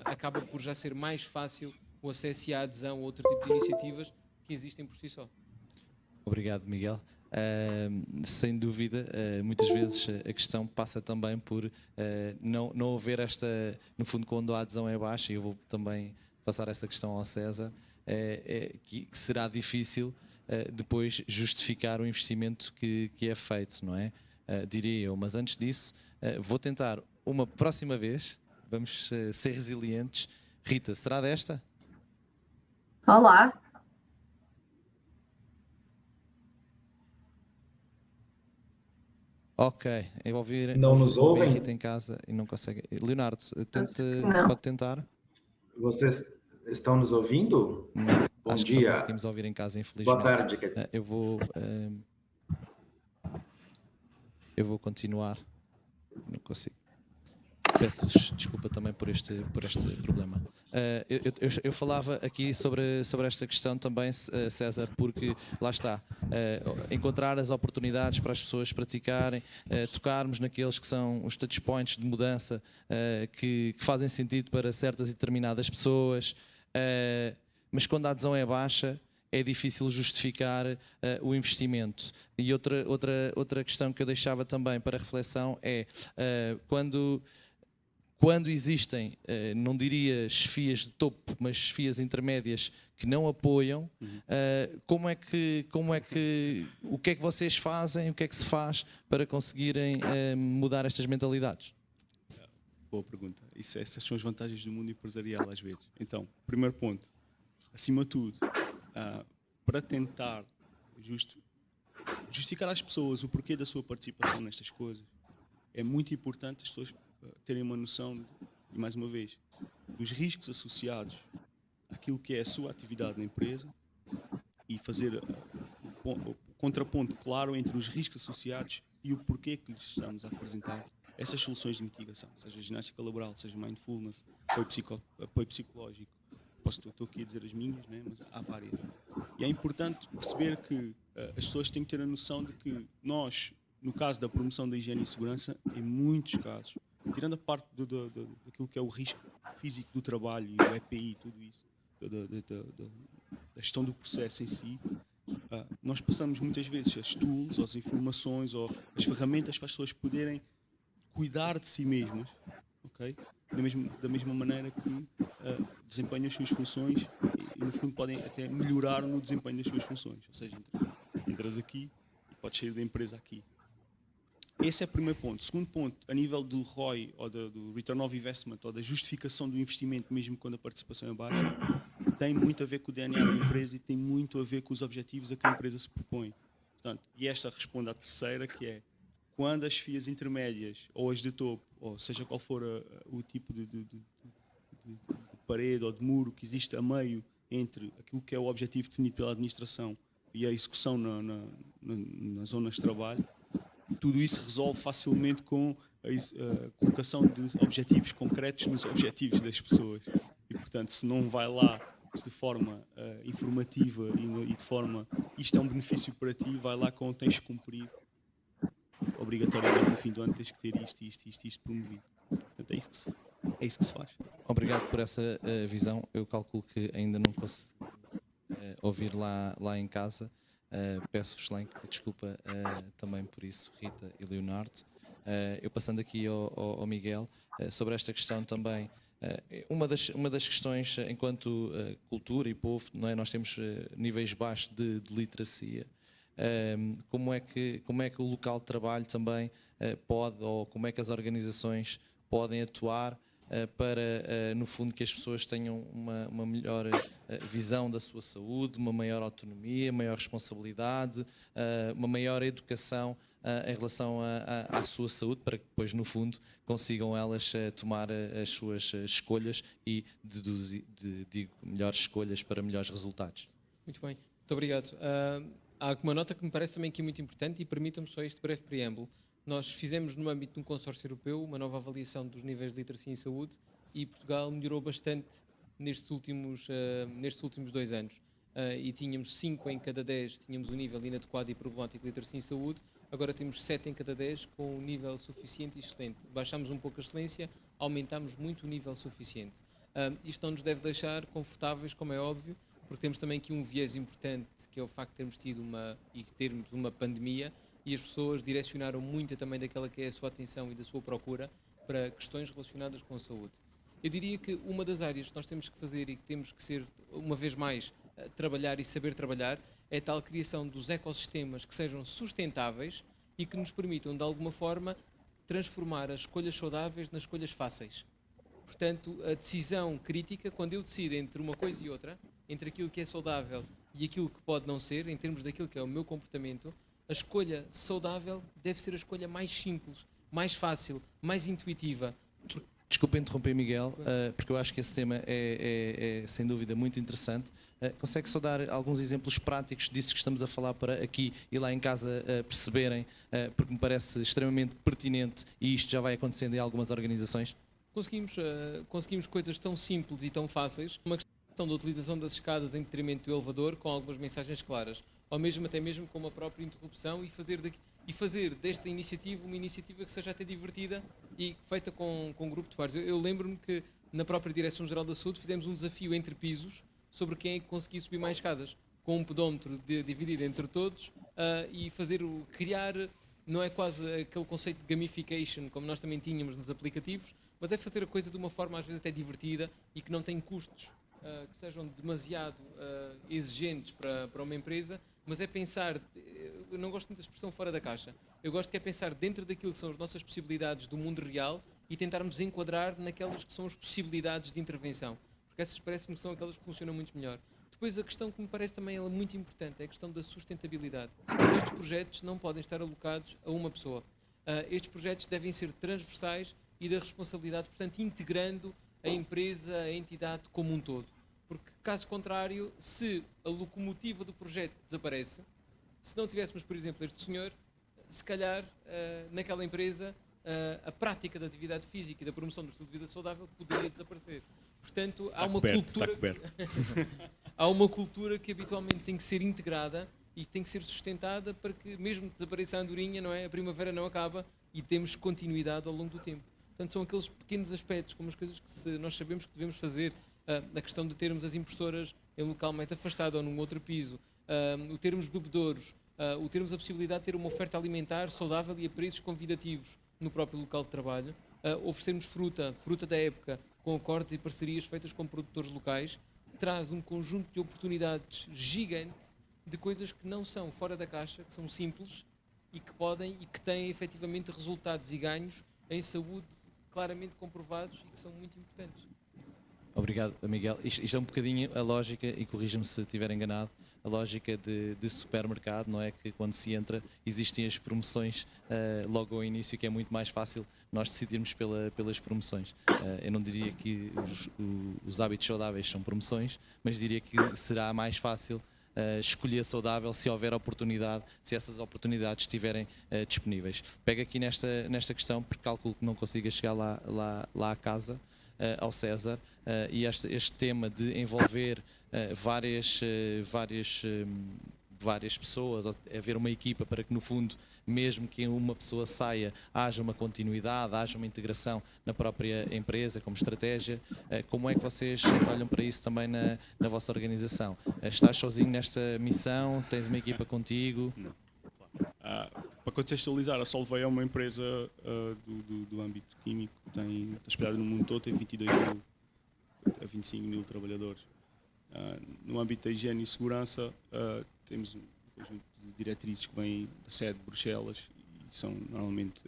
acaba por já ser mais fácil o acesso e a adesão a outro tipo de iniciativas que existem por si só. Obrigado, Miguel. Sem dúvida, muitas vezes a questão passa também por não haver esta, no fundo, quando a adesão é baixa, e eu vou também passar essa questão ao César, que será difícil depois justificar o investimento que é feito, não é? Diria eu, mas antes disso, vou tentar uma próxima vez, vamos ser resilientes. Rita, será desta? Olá. Ok, eu Não nos ouvi a ouvem? Rita em casa e não consegue. Leonardo, Não. pode tentar? Vocês estão nos ouvindo? Não, Bom acho que dia. só conseguimos ouvir em casa, Boa infelizmente. tarde, quer dizer. Eu vou continuar. Não consigo. Peço desculpa também por este problema. Eu falava aqui sobre esta questão também, César, porque lá está, encontrar as oportunidades para as pessoas praticarem, tocarmos naqueles que são os touch points de mudança que fazem sentido para certas e determinadas pessoas, mas quando a adesão é baixa, é difícil justificar o investimento. E outra questão que eu deixava também para reflexão é quando existem, não diria chefias de topo, mas chefias intermédias que não apoiam, o que é que vocês fazem, o que é que se faz para conseguirem mudar estas mentalidades? Boa pergunta. Essas são as vantagens do mundo empresarial às vezes. Então, primeiro ponto, acima de tudo, para tentar justificar às pessoas o porquê da sua participação nestas coisas, é muito importante as pessoas terem uma noção, e mais uma vez, dos riscos associados àquilo que é a sua atividade na empresa e fazer o contraponto claro entre os riscos associados e o porquê que lhes estamos a apresentar essas soluções de mitigação, seja ginástica laboral, seja mindfulness, apoio psicológico. Estou aqui a dizer as minhas, né? Mas há várias. E é importante perceber que as pessoas têm que ter a noção de que nós, no caso da promoção da higiene e segurança, em muitos casos, tirando a parte daquilo que é o risco físico do trabalho e o EPI, tudo isso, da gestão do processo em si, nós passamos muitas vezes as tools, as informações ou as ferramentas para as pessoas poderem cuidar de si mesmas, ok? Da mesma maneira que desempenham as suas funções e no fundo podem até melhorar no desempenho das suas funções. Ou seja, entras aqui e podes sair da empresa aqui. Esse é o primeiro ponto. Segundo ponto, a nível do ROI ou do Return of Investment ou da justificação do investimento, mesmo quando a participação é baixa, tem muito a ver com o DNA da empresa e tem muito a ver com os objetivos a que a empresa se propõe. Portanto, e esta responde à terceira, que é quando as FIAs intermédias ou as de topo, ou seja qual for o tipo de parede ou de muro que existe a meio entre aquilo que é o objetivo definido pela administração e a execução nas zonas de trabalho, tudo isso resolve facilmente com a colocação de objetivos concretos nos objetivos das pessoas. E, portanto, se não vai lá de forma informativa e de forma isto é um benefício para ti, vai lá com tens que cumprir obrigatoriamente no fim do ano tens que ter isto promovido. Portanto, é isso que se faz. Obrigado por essa visão. Eu calculo que ainda não consegui ouvir lá em casa. Peço-vos desculpa também por isso, Rita e Leonardo. Eu passando aqui ao Miguel, sobre esta questão também, uma das questões enquanto cultura e povo, não é? Nós temos níveis baixos de literacia. Como é que o local de trabalho também pode, ou como é que as organizações podem atuar para, no fundo, que as pessoas tenham uma melhor visão da sua saúde, uma maior autonomia, maior responsabilidade, uma maior educação em relação à sua saúde, para que depois, no fundo, consigam elas tomar as suas escolhas e digo, melhores escolhas para melhores resultados. Muito bem, muito obrigado. Há uma nota que me parece também aqui muito importante e permitam-me só este breve preâmbulo. Nós fizemos no âmbito de um consórcio europeu uma nova avaliação dos níveis de literacia em saúde e Portugal melhorou bastante nestes últimos 2 anos. E tínhamos 5 em cada 10, tínhamos um nível inadequado e problemático de literacia em saúde, agora temos 7 em cada 10 com um nível suficiente e excelente. Baixámos um pouco a excelência, aumentámos muito o nível suficiente. Isto não nos deve deixar confortáveis, como é óbvio, porque temos também aqui um viés importante, que é o facto de termos tido uma pandemia, e as pessoas direcionaram muito também daquela que é a sua atenção e da sua procura para questões relacionadas com a saúde. Eu diria que uma das áreas que nós temos que fazer e que temos que ser, uma vez mais, trabalhar e saber trabalhar, é a tal criação dos ecossistemas que sejam sustentáveis e que nos permitam, de alguma forma, transformar as escolhas saudáveis nas escolhas fáceis. Portanto, a decisão crítica, quando eu decido entre uma coisa e outra, entre aquilo que é saudável e aquilo que pode não ser, em termos daquilo que é o meu comportamento, a escolha saudável deve ser a escolha mais simples, mais fácil, mais intuitiva. Desculpa interromper, Miguel, porque eu acho que esse tema é sem dúvida muito interessante. Consegue só dar alguns exemplos práticos disso que estamos a falar para aqui e lá em casa perceberem, porque me parece extremamente pertinente e isto já vai acontecendo em algumas organizações? Conseguimos coisas tão simples e tão fáceis, uma questão da utilização das escadas em detrimento do elevador com algumas mensagens claras, ou até mesmo com uma própria interrupção e fazer desta iniciativa uma iniciativa que seja até divertida e feita com um grupo de pares. Eu lembro-me que na própria Direção-Geral da Saúde fizemos um desafio entre pisos sobre quem é que conseguia subir mais escadas, com um pedómetro dividido entre todos e criar, não é quase aquele conceito de gamification como nós também tínhamos nos aplicativos, mas é fazer a coisa de uma forma às vezes até divertida e que não tem custos que sejam demasiado exigentes para uma empresa, mas é pensar, eu não gosto muito da expressão fora da caixa, eu gosto que é pensar dentro daquilo que são as nossas possibilidades do mundo real e tentarmos enquadrar naquelas que são as possibilidades de intervenção, porque essas parece-me que são aquelas que funcionam muito melhor. Depois a questão que me parece também muito importante é a questão da sustentabilidade. Estes projetos não podem estar alocados a uma pessoa. Estes projetos devem ser transversais e da responsabilidade, portanto, integrando a empresa, a entidade como um todo. Porque, caso contrário, se a locomotiva do projeto desaparece, se não tivéssemos, por exemplo, este senhor, se calhar, naquela empresa, a prática da atividade física e da promoção do estilo de vida saudável poderia desaparecer. Portanto, há uma cultura... Há uma cultura que habitualmente tem que ser integrada e tem que ser sustentada para que, mesmo que desapareça a andorinha, não é? A primavera não acaba e temos continuidade ao longo do tempo. Portanto, são aqueles pequenos aspectos, como as coisas que nós sabemos que devemos fazer, a questão de termos as impressoras em um local mais afastado ou num outro piso, o termos bebedouros, o termos a possibilidade de ter uma oferta alimentar saudável e a preços convidativos no próprio local de trabalho, oferecermos fruta da época, com acordos e parcerias feitas com produtores locais, traz um conjunto de oportunidades gigante de coisas que não são fora da caixa, que são simples e que podem e que têm efetivamente resultados e ganhos em saúde claramente comprovados e que são muito importantes. Obrigado, Miguel. Isto é um bocadinho a lógica, e corrija-me se estiver enganado, a lógica de supermercado, não é? Que quando se entra existem as promoções logo ao início, que é muito mais fácil nós decidirmos pelas promoções. Eu não diria que os hábitos saudáveis são promoções, mas diria que será mais fácil escolher saudável se houver oportunidade, se essas oportunidades estiverem disponíveis. Pego aqui nesta questão, porque calculo que não consiga chegar lá à casa, ao César, e este tema de envolver várias pessoas, haver uma equipa para que, no fundo, mesmo que uma pessoa saia, haja uma continuidade, haja uma integração na própria empresa como estratégia. Como é que vocês olham para isso também na vossa organização? Estás sozinho nesta missão? Tens uma equipa contigo? Não. Para contextualizar, a Solvay é uma empresa do âmbito químico, está espalhada no mundo todo, tem 22 mil a 25 mil trabalhadores. No âmbito da higiene e segurança, temos um conjunto de diretrizes que vêm da sede de Bruxelas e são normalmente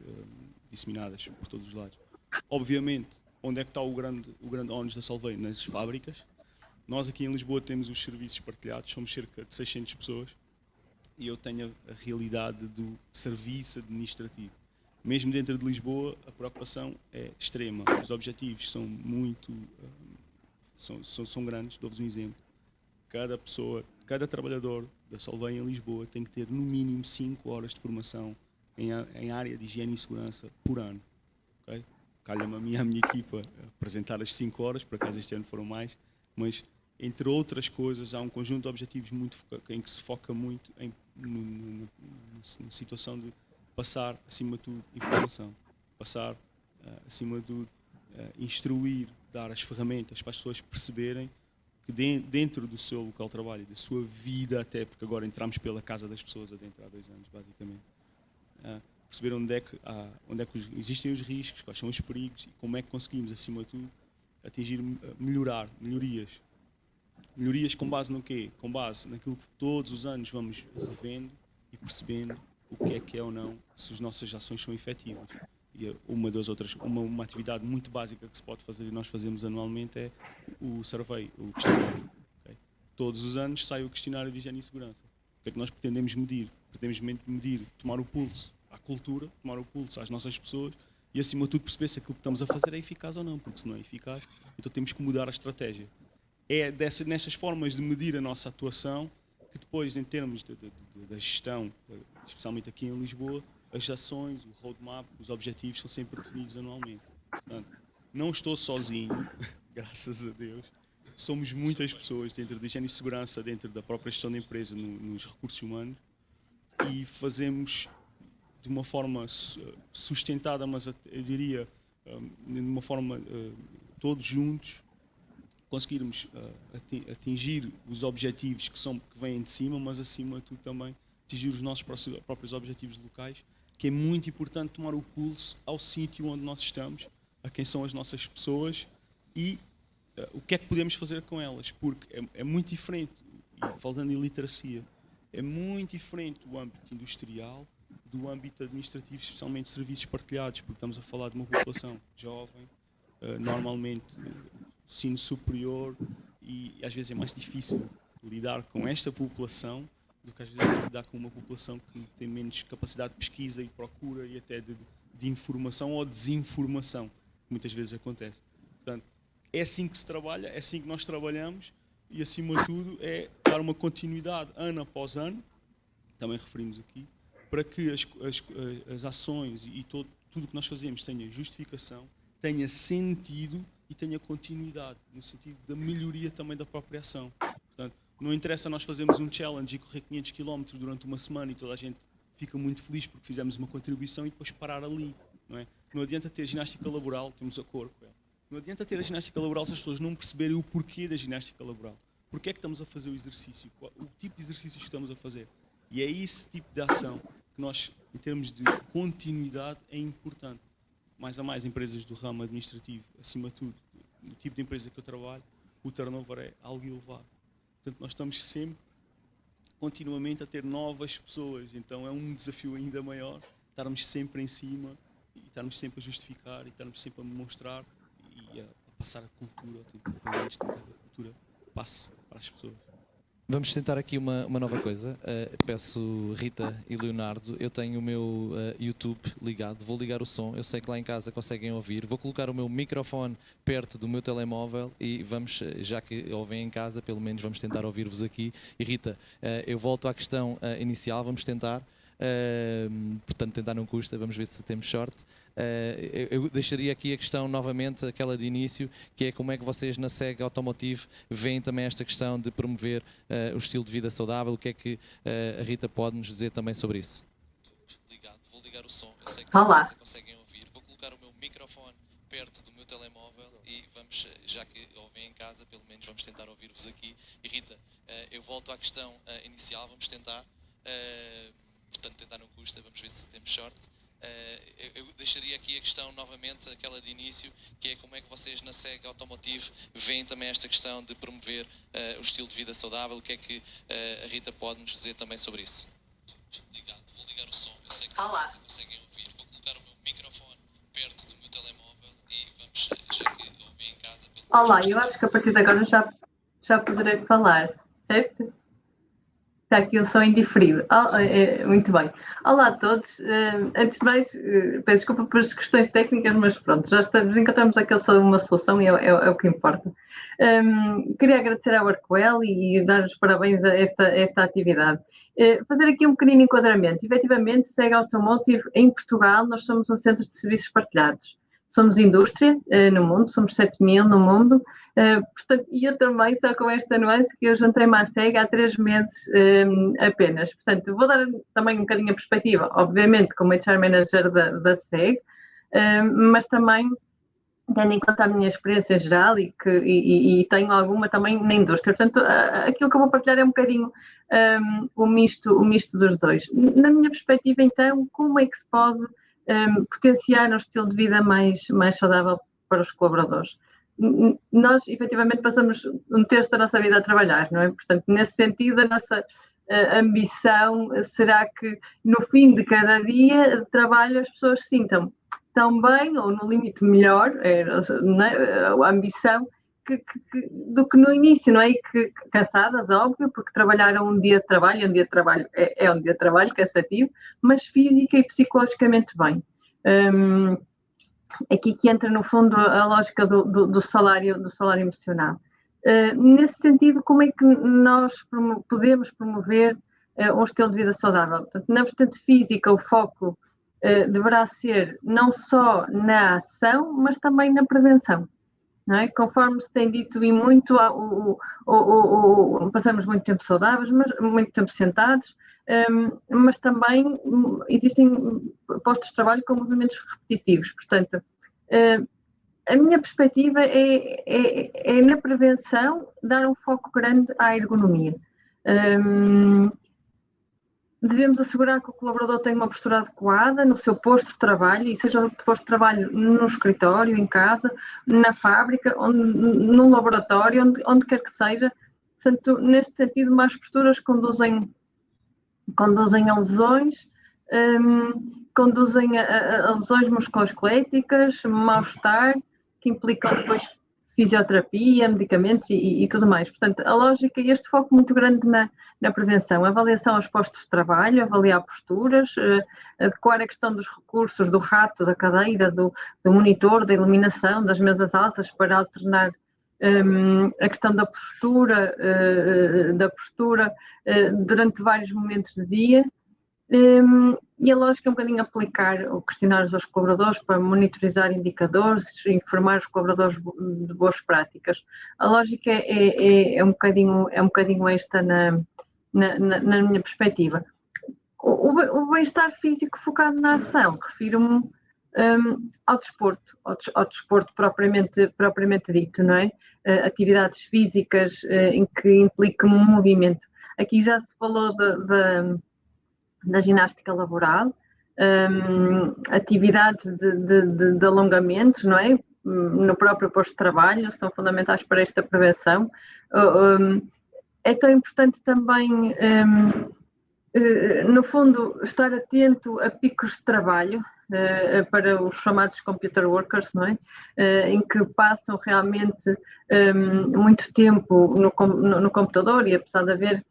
disseminadas por todos os lados. Obviamente, onde é que está o grande ónus da Solvay? Nas fábricas. Nós aqui em Lisboa temos os serviços partilhados, somos cerca de 600 pessoas. E eu tenho a realidade do serviço administrativo. Mesmo dentro de Lisboa, a preocupação é extrema. Os objetivos são muito são grandes. Dou-vos um exemplo. Cada trabalhador da Solvay em Lisboa tem que ter no mínimo 5 horas de formação em área de higiene e segurança por ano. Okay? Calha-me a mim e a minha equipa apresentar as 5 horas, por acaso este ano foram mais, mas entre outras coisas, há um conjunto de objetivos em que se foca muito na situação de passar, acima de tudo, informação. Passar, acima de tudo, instruir, dar as ferramentas para as pessoas perceberem que dentro do seu local de trabalho, da sua vida até, porque agora entramos pela casa das pessoas adentro há 2 anos, basicamente, perceber onde é que existem os riscos, quais são os perigos e como é que conseguimos, acima de tudo, atingir, melhorias. Melhorias com base no quê? Com base naquilo que todos os anos vamos revendo e percebendo o que é ou não, se as nossas ações são efetivas. E uma atividade muito básica que se pode fazer e nós fazemos anualmente é o survey, o questionário. Okay? Todos os anos sai o questionário de higiene e segurança. O que é que nós pretendemos medir? Pretendemos medir, tomar o pulso à cultura, tomar o pulso às nossas pessoas e, acima de tudo, perceber se aquilo que estamos a fazer é eficaz ou não, porque se não é eficaz, então temos que mudar a estratégia. É nestas formas de medir a nossa atuação que depois, em termos da gestão, especialmente aqui em Lisboa, as ações, o roadmap, os objetivos são sempre definidos anualmente. Portanto, não estou sozinho, graças a Deus. Somos muitas pessoas dentro da higiene e segurança, dentro da própria gestão da empresa, nos recursos humanos, e fazemos de uma forma sustentada, mas eu diria de uma forma todos juntos, conseguirmos atingir os objetivos que vêm de cima, mas acima de tudo também atingir os nossos próprios objetivos locais, que é muito importante tomar o pulso ao sítio onde nós estamos, a quem são as nossas pessoas e o que é que podemos fazer com elas, porque é muito diferente, e falando em literacia, é muito diferente o âmbito industrial do âmbito administrativo, especialmente serviços partilhados, porque estamos a falar de uma população jovem, normalmente ensino superior, e às vezes é mais difícil lidar com esta população do que às vezes lidar com uma população que tem menos capacidade de pesquisa e procura e até de informação ou desinformação, que muitas vezes acontece. Portanto, é assim que se trabalha, é assim que nós trabalhamos e, acima de tudo, é dar uma continuidade ano após ano, também referimos aqui, para que as ações e tudo o que nós fazemos tenha justificação, tenha sentido e tenha continuidade, no sentido da melhoria também da própria ação. Portanto, não interessa nós fazermos um challenge e correr 500 km durante uma semana e toda a gente fica muito feliz porque fizemos uma contribuição e depois parar ali. Não é? Não adianta ter ginástica laboral, temos a cor com ela. Não adianta ter a ginástica laboral se as pessoas não perceberem o porquê da ginástica laboral. Porquê é que estamos a fazer o exercício? O tipo de exercícios que estamos a fazer. E é esse tipo de ação que nós, em termos de continuidade, é importante. Mais a mais empresas do ramo administrativo, acima de tudo, o tipo de empresa que eu trabalho, o turnover é algo elevado. Portanto, nós estamos sempre, continuamente, a ter novas pessoas. Então é um desafio ainda maior estarmos sempre em cima e estarmos sempre a justificar e estarmos sempre a demonstrar e a passar a cultura, tentar que a cultura passe para as pessoas. Vamos tentar aqui uma nova coisa. Peço Rita e Leonardo, eu tenho o meu YouTube ligado, vou ligar o som, eu sei que lá em casa conseguem ouvir, vou colocar o meu microfone perto do meu telemóvel e vamos, já que ouvem em casa, pelo menos vamos tentar ouvir-vos aqui. E Rita, eu volto à questão inicial, vamos tentar. Portanto, tentar não custa, vamos ver se temos sorte. Eu deixaria aqui a questão novamente, aquela de início, que é como é que vocês na SEG Automotive veem também esta questão de promover o estilo de vida saudável. O que é que a Rita pode nos dizer também sobre isso? Ligado, vou ligar o som, eu sei que vocês conseguem ouvir, vou colocar o meu microfone perto do meu telemóvel e vamos, já que ouvem em casa, pelo menos vamos tentar ouvir-vos aqui. E Rita, eu volto à questão inicial, vamos tentar. Portanto, tentar não custa, vamos ver se temos sorte. Eu deixaria aqui a questão novamente, aquela de início, que é como é que vocês na SEG Automotive veem também esta questão de promover o estilo de vida saudável. O que é que a Rita pode nos dizer também sobre isso? Ligado, vou ligar o som, eu sei que vocês conseguem ouvir, vou colocar o meu microfone perto do meu telemóvel e vamos, já que ouvem em casa... Olá, eu acho que a partir de agora já poderei falar, certo? Está aqui o som indiferido. Muito bem. Olá a todos. Antes de mais, peço desculpa por as questões técnicas, mas pronto, encontramos aqui uma solução e é o que importa. Queria agradecer à Workwell e dar os parabéns a esta atividade. Fazer aqui um pequenino enquadramento. Efetivamente, SEG Automotive em Portugal, nós somos um centro de serviços partilhados. Somos indústria no mundo, somos 7.000 no mundo. Portanto, e eu também, só com esta nuance, que eu juntei-me à SEG há 3 meses apenas. Portanto, vou dar também um bocadinho a perspectiva, obviamente, como HR Manager da SEG, mas também tendo em conta a minha experiência geral e tenho alguma também na indústria. Portanto, aquilo que eu vou partilhar é um bocadinho o misto dos dois. Na minha perspectiva, então, como é que se pode potenciar um estilo de vida mais saudável para os colaboradores? Nós, efetivamente, passamos um terço da nossa vida a trabalhar, não é? Portanto, nesse sentido, a nossa ambição será que, no fim de cada dia de trabalho, as pessoas se sintam tão bem, ou no limite melhor, a ambição, do que no início, não é? Que cansadas, óbvio, porque trabalharam um dia de trabalho é um dia de trabalho cansativo, mas física e psicologicamente bem. Aqui que entra, no fundo, a lógica do salário emocional. Nesse sentido, como é que nós podemos promover um estilo de vida saudável? Portanto, na vertente física, o foco deverá ser não só na ação, mas também na prevenção. Não é? Conforme se tem dito e muito, passamos muito tempo saudáveis, muito tempo sentados, mas também existem postos de trabalho com movimentos repetitivos. Portanto, a minha perspectiva é na prevenção dar um foco grande à ergonomia. Devemos assegurar que o colaborador tenha uma postura adequada no seu posto de trabalho, e seja o posto de trabalho no escritório, em casa, na fábrica, no laboratório, onde quer que seja. Portanto, neste sentido, más posturas conduzem a lesões, conduzem a lesões musculoesqueléticas, mal-estar, que implicam depois fisioterapia, medicamentos e tudo mais. Portanto, a lógica é este foco muito grande na prevenção, avaliação aos postos de trabalho, avaliar posturas, adequar a questão dos recursos, do rato, da cadeira, do monitor, da iluminação, das mesas altas, para alternar a questão da postura, durante vários momentos do dia. E a lógica é um bocadinho aplicar o questionário aos colaboradores para monitorizar indicadores, informar os colaboradores de boas práticas. A lógica é um bocadinho esta na minha perspectiva. O bem-estar físico focado na ação, refiro-me ao desporto propriamente dito, não é? Atividades físicas em que impliquem um movimento. Aqui já se falou da ginástica laboral, atividades de alongamentos, não é? No próprio posto de trabalho, são fundamentais para esta prevenção. É tão importante também, no fundo, estar atento a picos de trabalho, para os chamados computer workers, não é? Em que passam realmente muito tempo no computador, e apesar de haver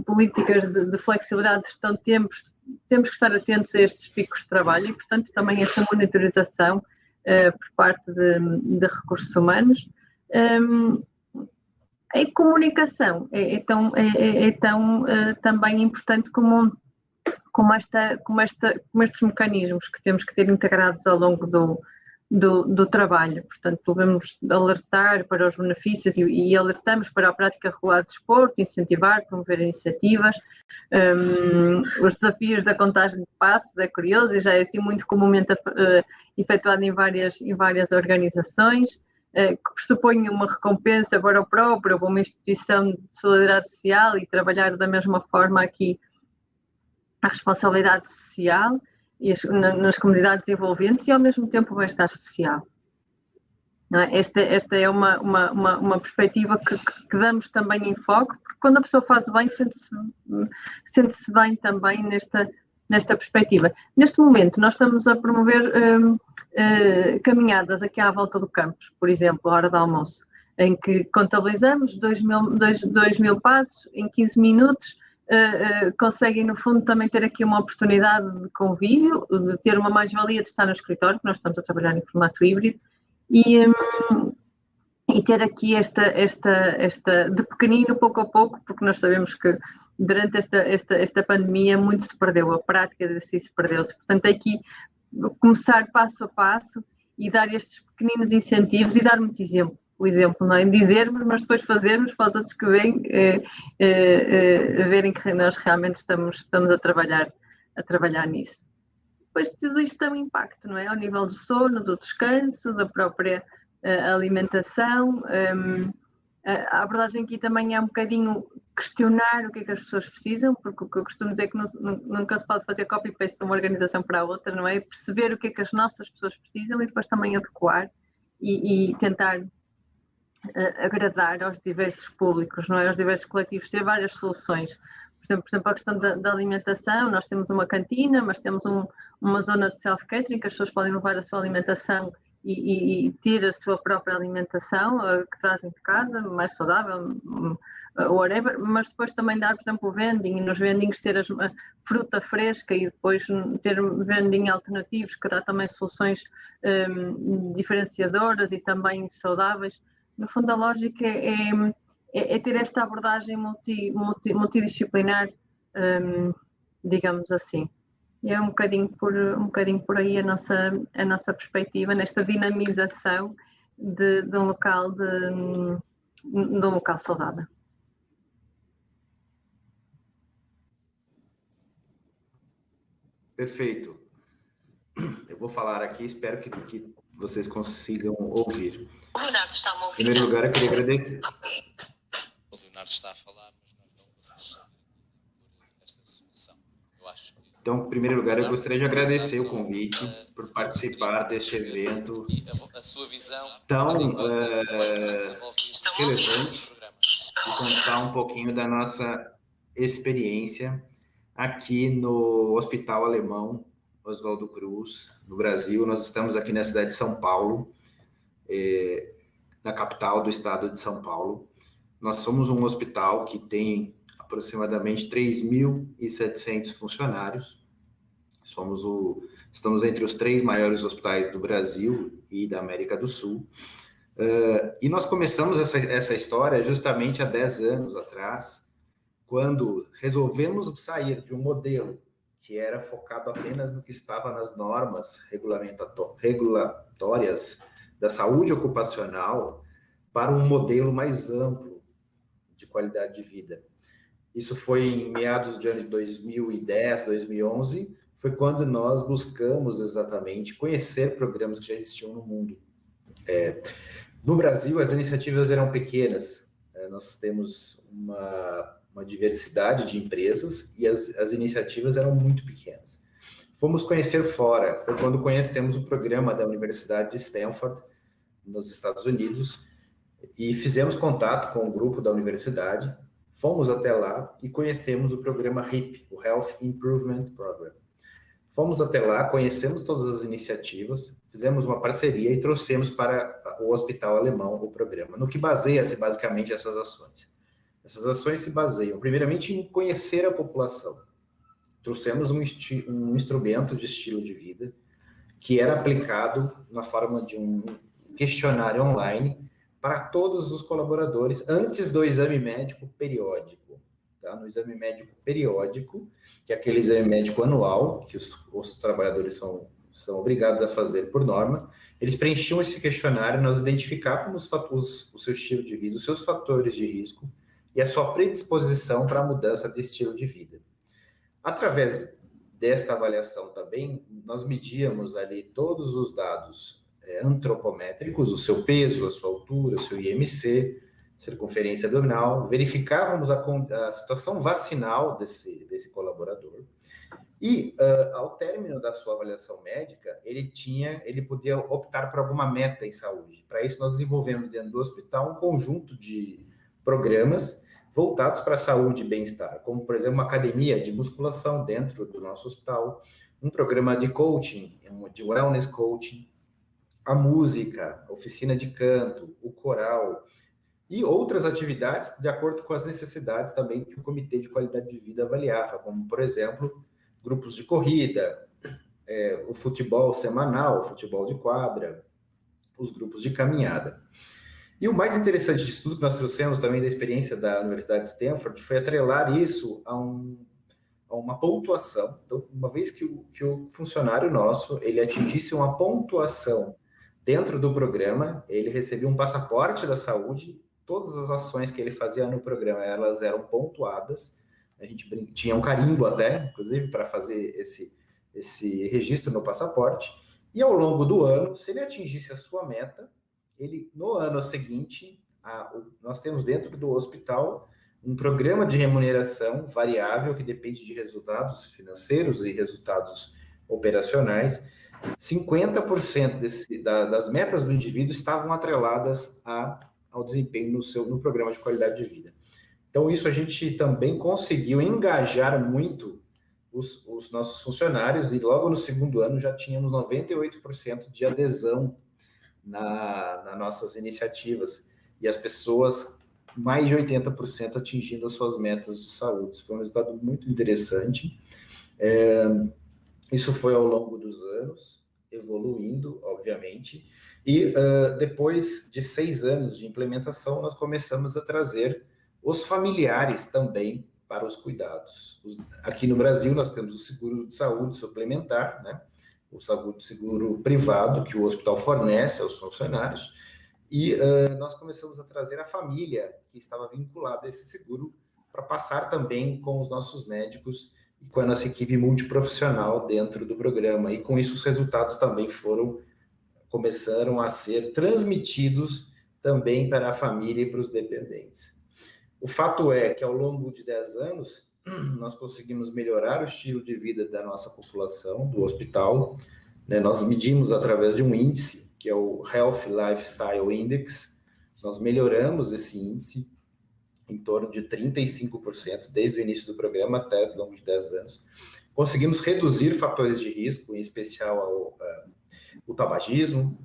políticas de flexibilidade de gestão de tempos, temos que estar atentos a estes picos de trabalho e, portanto, também essa monitorização por parte de recursos humanos. A comunicação é tão também importante como estes mecanismos que temos que ter integrados ao longo do trabalho. Portanto, devemos alertar para os benefícios e alertamos para a prática regular de desporto, incentivar, promover iniciativas. Os desafios da contagem de passos é curioso e já é assim muito comumente efetuado em várias organizações, que pressupõe uma recompensa para o próprio, para uma instituição de solidariedade social, e trabalhar da mesma forma aqui a responsabilidade social e nas comunidades envolventes, e ao mesmo tempo o bem-estar social. Não é? Esta é uma perspectiva que damos também em foco, porque quando a pessoa faz o bem, sente-se bem também nesta perspectiva. Neste momento, nós estamos a promover caminhadas aqui à volta do campus, por exemplo, à hora do almoço, em que contabilizamos 2.000 passos em 15 minutos. Conseguem, no fundo, também ter aqui uma oportunidade de convívio, de ter uma mais-valia de estar no escritório, que nós estamos a trabalhar em formato híbrido, e ter aqui esta de pequenino, pouco a pouco, porque nós sabemos que durante esta pandemia muito se perdeu, a prática de exercício perdeu-se. Portanto, aqui começar passo a passo e dar estes pequeninos incentivos e dar muito exemplo. O exemplo, não é? Dizermos, mas depois fazermos para os outros que vêm verem que nós realmente estamos a trabalhar nisso. Depois tudo isto tem um impacto, não é? Ao nível do sono, do descanso, da própria alimentação. A abordagem aqui também é um bocadinho questionar o que é que as pessoas precisam, porque o que eu costumo dizer é que nunca se pode fazer copy-paste de uma organização para a outra, não é? Perceber o que é que as nossas pessoas precisam e depois também adequar e tentar agradar aos diversos públicos, não é? Aos diversos coletivos, ter várias soluções. Por exemplo, a questão da alimentação, nós temos uma cantina, mas temos uma zona de self-catering, que as pessoas podem levar a sua alimentação e ter a sua própria alimentação, que trazem de casa, mais saudável, whatever, mas depois também dar, por exemplo, o vending, e nos vendings ter a fruta fresca e depois ter vending alternativos, que dá também soluções diferenciadoras e também saudáveis. No fundo, a lógica é ter esta abordagem multidisciplinar, digamos assim. E é um bocadinho por aí a nossa perspectiva nesta dinamização de um local saudável. Perfeito. Eu vou falar aqui, espero que vocês consigam ouvir. O Leonardo está-me a ouvir. Em primeiro lugar, eu queria agradecer. O Leonardo está a falar, mas nós não conseguimos por esta solução. Eu acho. Então, em primeiro lugar, eu gostaria de agradecer o convite por participar deste evento a sua visão tão relevante e contar um pouquinho da nossa experiência aqui no Hospital Alemão Oswaldo Cruz, no Brasil. Nós estamos aqui na cidade de São Paulo, na capital do estado de São Paulo. Nós somos um hospital que tem aproximadamente 3.700 funcionários. Estamos entre os 3 maiores hospitais do Brasil e da América do Sul. E nós começamos essa história justamente há 10 anos atrás, quando resolvemos sair de um modelo que era focado apenas no que estava nas normas regulatórias da saúde ocupacional para um modelo mais amplo de qualidade de vida. Isso foi em meados de ano de 2010, 2011, foi quando nós buscamos exatamente conhecer programas que já existiam no mundo. No Brasil, as iniciativas eram pequenas, nós temos uma diversidade de empresas e as iniciativas eram muito pequenas. Fomos conhecer fora, foi quando conhecemos o programa da Universidade de Stanford, nos Estados Unidos, e fizemos contato com o grupo da universidade, fomos até lá e conhecemos o programa HIP, o Health Improvement Program. Fomos até lá, conhecemos todas as iniciativas, fizemos uma parceria e trouxemos para o Hospital Alemão o programa, no que baseia-se basicamente essas ações. Essas ações se baseiam, primeiramente, em conhecer a população. Trouxemos um instrumento de estilo de vida que era aplicado na forma de um questionário online para todos os colaboradores antes do exame médico periódico. Tá? No exame médico periódico, que é aquele exame médico anual, que os trabalhadores são obrigados a fazer por norma, eles preenchiam esse questionário, nós identificávamos o seu estilo de vida, os seus fatores de risco e a sua predisposição para a mudança de estilo de vida. Através desta avaliação também, nós medíamos ali todos os dados antropométricos, o seu peso, a sua altura, o seu IMC, circunferência abdominal, verificávamos a situação vacinal desse colaborador e, ao término da sua avaliação médica, ele podia optar por alguma meta em saúde. Para isso, nós desenvolvemos dentro do hospital um conjunto de programas voltados para a saúde e bem-estar, como, por exemplo, uma academia de musculação dentro do nosso hospital, um programa de coaching, de wellness coaching, a música, a oficina de canto, o coral e outras atividades de acordo com as necessidades também que o Comitê de Qualidade de Vida avaliava, como, por exemplo, grupos de corrida, o futebol semanal, o futebol de quadra, os grupos de caminhada. E o mais interessante disso tudo que nós trouxemos também da experiência da Universidade de Stanford foi atrelar isso a uma pontuação. Então, uma vez que o funcionário nosso ele atingisse uma pontuação dentro do programa, ele recebia um passaporte da saúde, todas as ações que ele fazia no programa, elas eram pontuadas, a gente tinha um carimbo até, inclusive, para fazer esse registro no passaporte, e ao longo do ano, se ele atingisse a sua meta, no ano seguinte, nós temos dentro do hospital um programa de remuneração variável que depende de resultados financeiros e resultados operacionais. 50% das metas do indivíduo estavam atreladas ao desempenho no programa de qualidade de vida. Então, isso a gente também conseguiu engajar muito os nossos funcionários e logo no segundo ano já tínhamos 98% de adesão nas nossas iniciativas e as pessoas, mais de 80% atingindo as suas metas de saúde. Isso foi um resultado muito interessante. Isso foi ao longo dos anos, evoluindo, obviamente, e depois de 6 anos de implementação, nós começamos a trazer os familiares também para os cuidados. Aqui no Brasil, nós temos o seguro de saúde suplementar, né? O seguro privado que o hospital fornece aos funcionários, e nós começamos a trazer a família que estava vinculada a esse seguro para passar também com os nossos médicos e com a nossa equipe multiprofissional dentro do programa. E com isso os resultados também começaram a ser transmitidos também para a família e para os dependentes. O fato é que ao longo de 10 anos, nós conseguimos melhorar o estilo de vida da nossa população, do hospital, né? Nós medimos através de um índice, que é o Health Lifestyle Index, nós melhoramos esse índice em torno de 35%, desde o início do programa até ao longo de 10 anos. Conseguimos reduzir fatores de risco, em especial o tabagismo,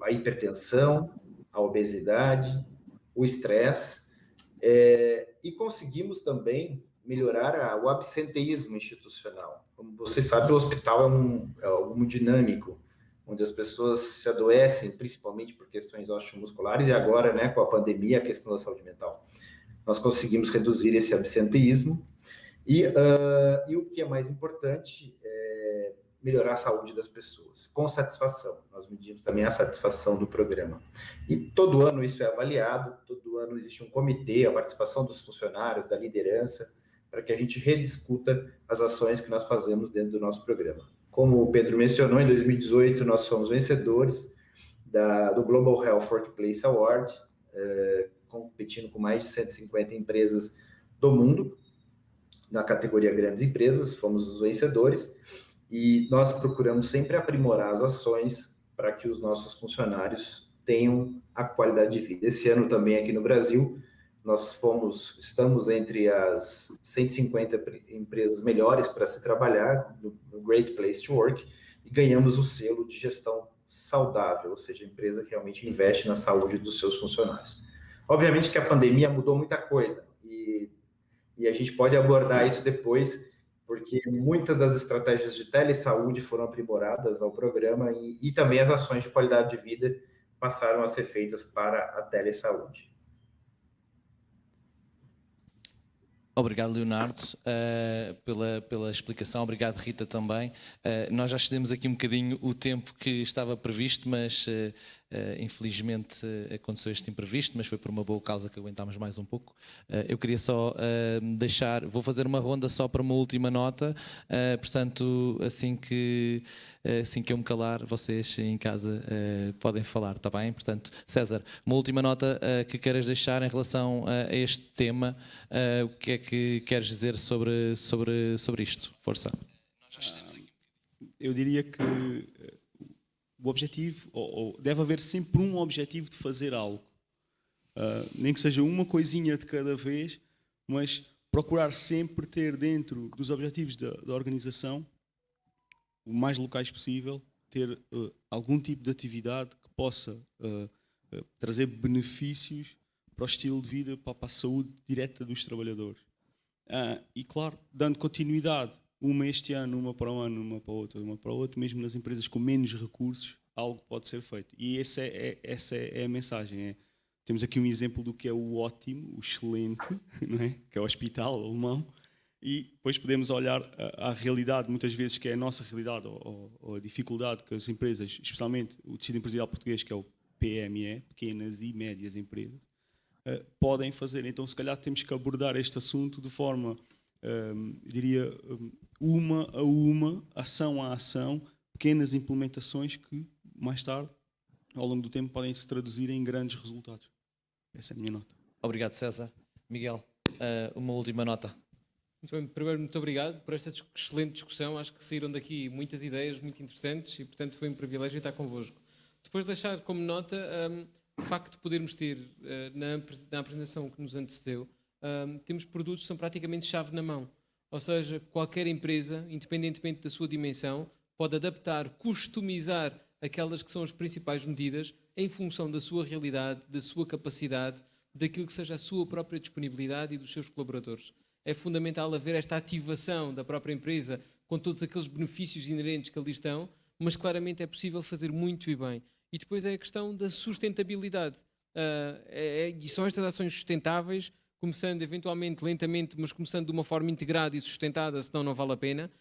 a hipertensão, a obesidade, o estresse, e conseguimos também melhorar o absenteísmo institucional. Como você sabe, o hospital é algo dinâmico. onde as pessoas se adoecem, principalmente por questões osteomusculares, e agora, né, com a pandemia, a questão da saúde mental. Nós conseguimos reduzir esse absenteísmo, e o que é mais importante é melhorar a saúde das pessoas, com satisfação. Nós medimos também a satisfação do programa. E todo ano isso é avaliado, todo ano existe um comitê, a participação dos funcionários, da liderança, para que a gente rediscuta as ações que nós fazemos dentro do nosso programa. Como o Pedro mencionou, em 2018 nós fomos vencedores do Global Health Workplace Award, competindo com mais de 150 empresas do mundo, na categoria grandes empresas, fomos os vencedores, e nós procuramos sempre aprimorar as ações para que os nossos funcionários tenham a qualidade de vida. Esse ano também aqui no Brasil, nós estamos entre as 150 empresas melhores para se trabalhar, no Great Place to Work, e ganhamos o selo de gestão saudável, ou seja, a empresa que realmente investe na saúde dos seus funcionários. Obviamente que a pandemia mudou muita coisa, e a gente pode abordar isso depois, porque muitas das estratégias de telesaúde foram aprimoradas ao programa, e também as ações de qualidade de vida passaram a ser feitas para a telesaúde. Obrigado, Leonardo, pela explicação. Obrigado, Rita, também. Nós já excedemos aqui um bocadinho o tempo que estava previsto, mas infelizmente aconteceu este imprevisto, mas foi por uma boa causa que aguentámos mais um pouco. Eu queria só vou fazer uma ronda só para uma última nota, portanto, assim que eu me calar, vocês em casa podem falar, está bem? Portanto, César, uma última nota que queiras deixar em relação a este tema, o que é que queres dizer sobre isto? Força. Eu diria que o objetivo, ou deve haver sempre um objetivo de fazer algo. Nem que seja uma coisinha de cada vez, mas procurar sempre ter dentro dos objetivos da organização, o mais locais possível, ter algum tipo de atividade que possa trazer benefícios para o estilo de vida, para a saúde direta dos trabalhadores. E claro, dando continuidade, uma este ano, uma para um ano, uma para o outro, mesmo nas empresas com menos recursos, algo pode ser feito. E essa é a mensagem. Temos aqui um exemplo do que é o ótimo, o excelente, não é? Que é o hospital alemão, e depois podemos olhar à realidade, muitas vezes, que é a nossa realidade, ou a dificuldade que as empresas, especialmente o tecido empresarial português, que é o PME, pequenas e médias empresas, podem fazer. Então, se calhar, temos que abordar este assunto de forma, diria, uma a uma, ação a ação, pequenas implementações que, mais tarde, ao longo do tempo, podem se traduzir em grandes resultados. Essa é a minha nota. Obrigado, César. Miguel, uma última nota. Muito bem, primeiro, muito obrigado por esta excelente discussão. Acho que saíram daqui muitas ideias muito interessantes e, portanto, foi um privilégio estar convosco. Depois de deixar como nota o facto de podermos ter, na apresentação que nos antecedeu, temos produtos que são praticamente chave na mão. Ou seja, qualquer empresa, independentemente da sua dimensão, pode adaptar, customizar aquelas que são as principais medidas em função da sua realidade, da sua capacidade, daquilo que seja a sua própria disponibilidade e dos seus colaboradores. É fundamental haver esta ativação da própria empresa com todos aqueles benefícios inerentes que ali estão, mas claramente é possível fazer muito e bem. E depois é a questão da sustentabilidade. E são estas ações sustentáveis, começando eventualmente lentamente, mas começando de uma forma integrada e sustentada, senão não vale a pena,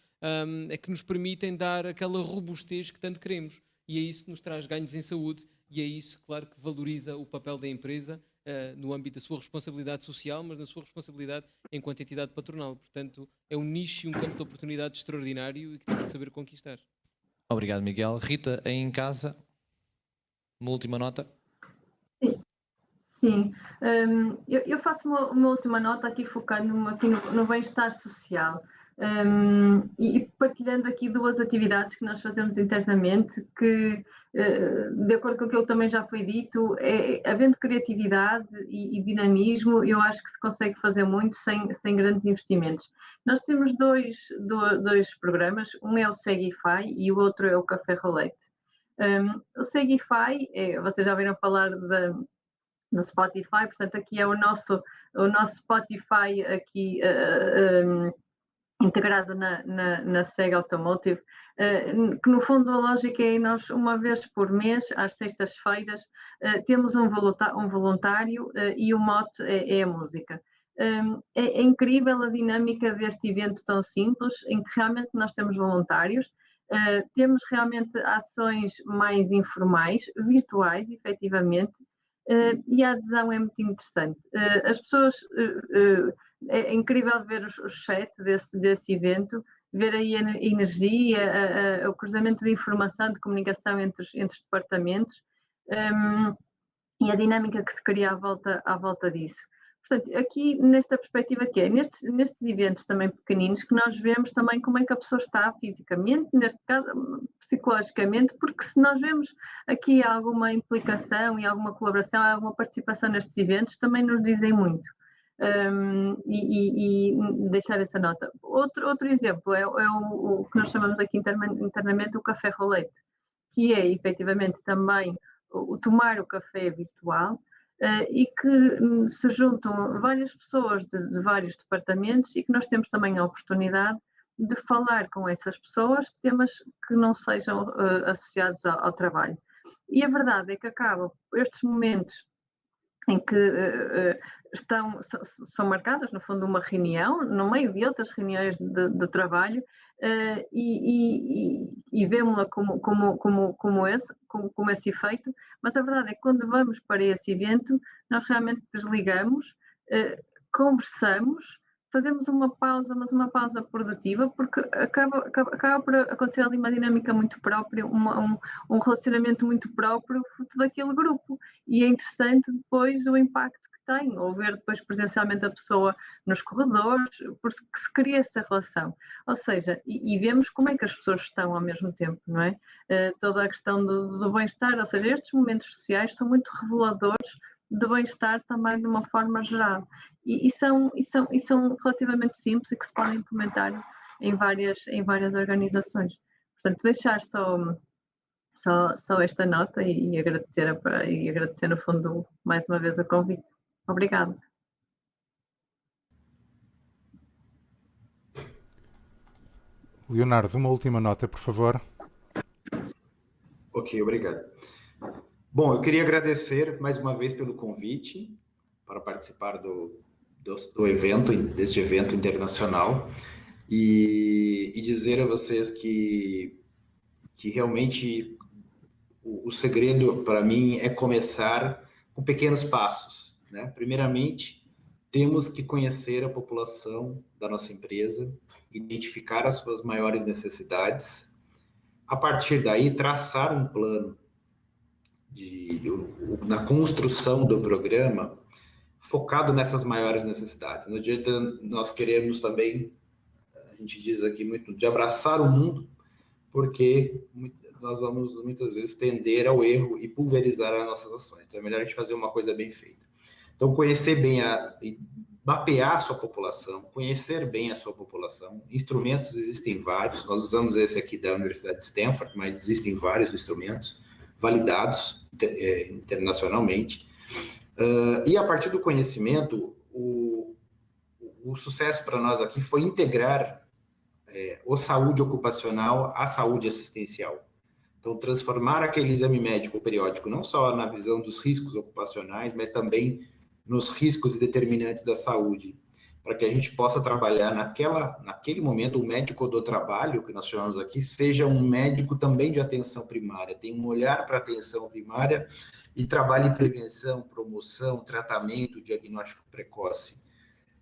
é que nos permitem dar aquela robustez que tanto queremos. E é isso que nos traz ganhos em saúde e é isso, claro, que valoriza o papel da empresa no âmbito da sua responsabilidade social, mas na sua responsabilidade enquanto entidade patronal. Portanto, é um nicho e um campo de oportunidade extraordinário e que temos que saber conquistar. Obrigado, Miguel. Rita, aí em casa, uma última nota? Sim. Eu faço uma última nota aqui focando aqui no bem-estar social. E partilhando aqui duas atividades que nós fazemos internamente que, de acordo com aquilo que também já foi dito, havendo criatividade e dinamismo, eu acho que se consegue fazer muito sem grandes investimentos. Nós temos dois programas, um é o Segify e o outro é o Café Rolete. O Segify, vocês já viram falar do Spotify, portanto aqui é o nosso Spotify aqui integrado na SEG Automotive. que no fundo a lógica é nós, uma vez por mês, às sextas-feiras, temos um voluntário e o mote é a música. É incrível a dinâmica deste evento tão simples, em que realmente nós temos voluntários, temos realmente ações mais informais, virtuais, efetivamente, e a adesão é muito interessante. As pessoas, é incrível ver o chat desse evento, ver aí a energia, o cruzamento de informação, de comunicação entre os departamentos, e a dinâmica que se cria à volta disso. Portanto, aqui nesta perspectiva que é, nestes eventos também pequeninos, que nós vemos também como é que a pessoa está fisicamente, neste caso psicologicamente, porque se nós vemos aqui alguma implicação e alguma colaboração, alguma participação nestes eventos, também nos dizem muito. E deixar essa nota. Outro exemplo é o que nós chamamos aqui internamente o café rolete, que é efetivamente também o tomar o café virtual, e que se juntam várias pessoas de vários departamentos e que nós temos também a oportunidade de falar com essas pessoas temas que não sejam associados ao trabalho. E a verdade é que acabam estes momentos em que são marcadas, no fundo, uma reunião, no meio de outras reuniões de trabalho, e vemos-la como esse efeito, mas a verdade é que quando vamos para esse evento, nós realmente desligamos, conversamos, fazemos uma pausa, mas uma pausa produtiva, porque acaba por acontecer ali uma dinâmica muito própria, um relacionamento muito próprio daquele grupo, e é interessante depois o impacto que tem, ou ver depois presencialmente a pessoa nos corredores, porque se cria essa relação. Ou seja, e vemos como é que as pessoas estão ao mesmo tempo, não é? Toda a questão do bem-estar, ou seja, estes momentos sociais são muito reveladores de bem-estar também de uma forma geral. E são relativamente simples e que se podem implementar em várias organizações. Portanto, deixar só esta nota e agradecer no fundo mais uma vez o convite. Obrigada. Leonardo, uma última nota, por favor. Ok, obrigado. Bom, eu queria agradecer mais uma vez pelo convite para participar deste evento internacional, e dizer a vocês que realmente o segredo para mim é começar com pequenos passos, né? Primeiramente, temos que conhecer a população da nossa empresa, identificar as suas maiores necessidades, a partir daí traçar um plano na construção do programa focado nessas maiores necessidades. Não adianta nós queremos também, a gente diz aqui muito, de abraçar o mundo, porque nós vamos muitas vezes tender ao erro e pulverizar as nossas ações. Então é melhor a gente fazer uma coisa bem feita. Então conhecer bem mapear a sua população, conhecer bem a sua população. Instrumentos existem vários, nós usamos esse aqui da Universidade de Stanford, mas existem vários instrumentos validados internacionalmente. E a partir do conhecimento, o sucesso para nós aqui foi integrar a saúde ocupacional à saúde assistencial. Então, transformar aquele exame médico periódico não só na visão dos riscos ocupacionais, mas também nos riscos e determinantes da saúde, para que a gente possa trabalhar naquele momento, o médico do trabalho, que nós chamamos aqui, seja um médico também de atenção primária, tem um olhar para a atenção primária e trabalhe em prevenção, promoção, tratamento, diagnóstico precoce.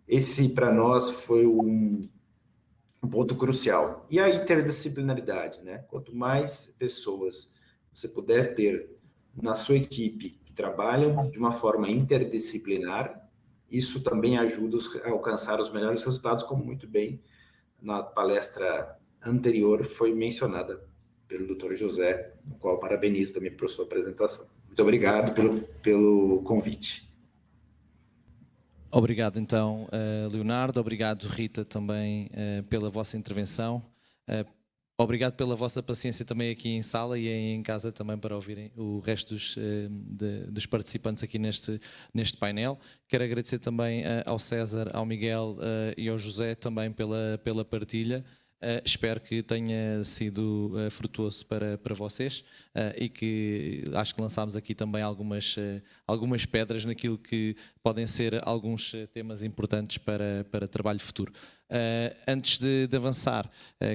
Esse, para nós, foi um ponto crucial. E a interdisciplinaridade, né? Quanto mais pessoas você puder ter na sua equipe que trabalham de uma forma interdisciplinar, isso também ajuda a alcançar os melhores resultados, como muito bem na palestra anterior foi mencionada pelo Dr. José, no qual parabenizo também por sua apresentação. Muito obrigado pelo convite. Obrigado então, Leonardo, obrigado Rita também pela vossa intervenção, obrigado pela vossa paciência também aqui em sala e em casa também para ouvirem o resto dos participantes aqui neste painel. Quero agradecer também ao César, ao Miguel e ao José também pela partilha. Espero que tenha sido frutuoso para vocês e que acho que lançámos aqui também algumas pedras naquilo que podem ser alguns temas importantes para trabalho futuro. Antes de avançar,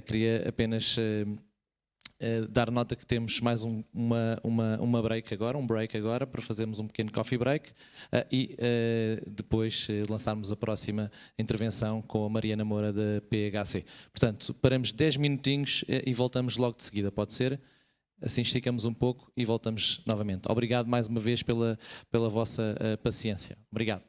queria apenas dar nota que temos mais um break agora, para fazermos um pequeno coffee break e depois lançarmos a próxima intervenção com a Mariana Moura da PHC. Portanto, paramos 10 minutinhos e voltamos logo de seguida, pode ser? Assim esticamos um pouco e voltamos novamente. Obrigado mais uma vez pela vossa paciência. Obrigado.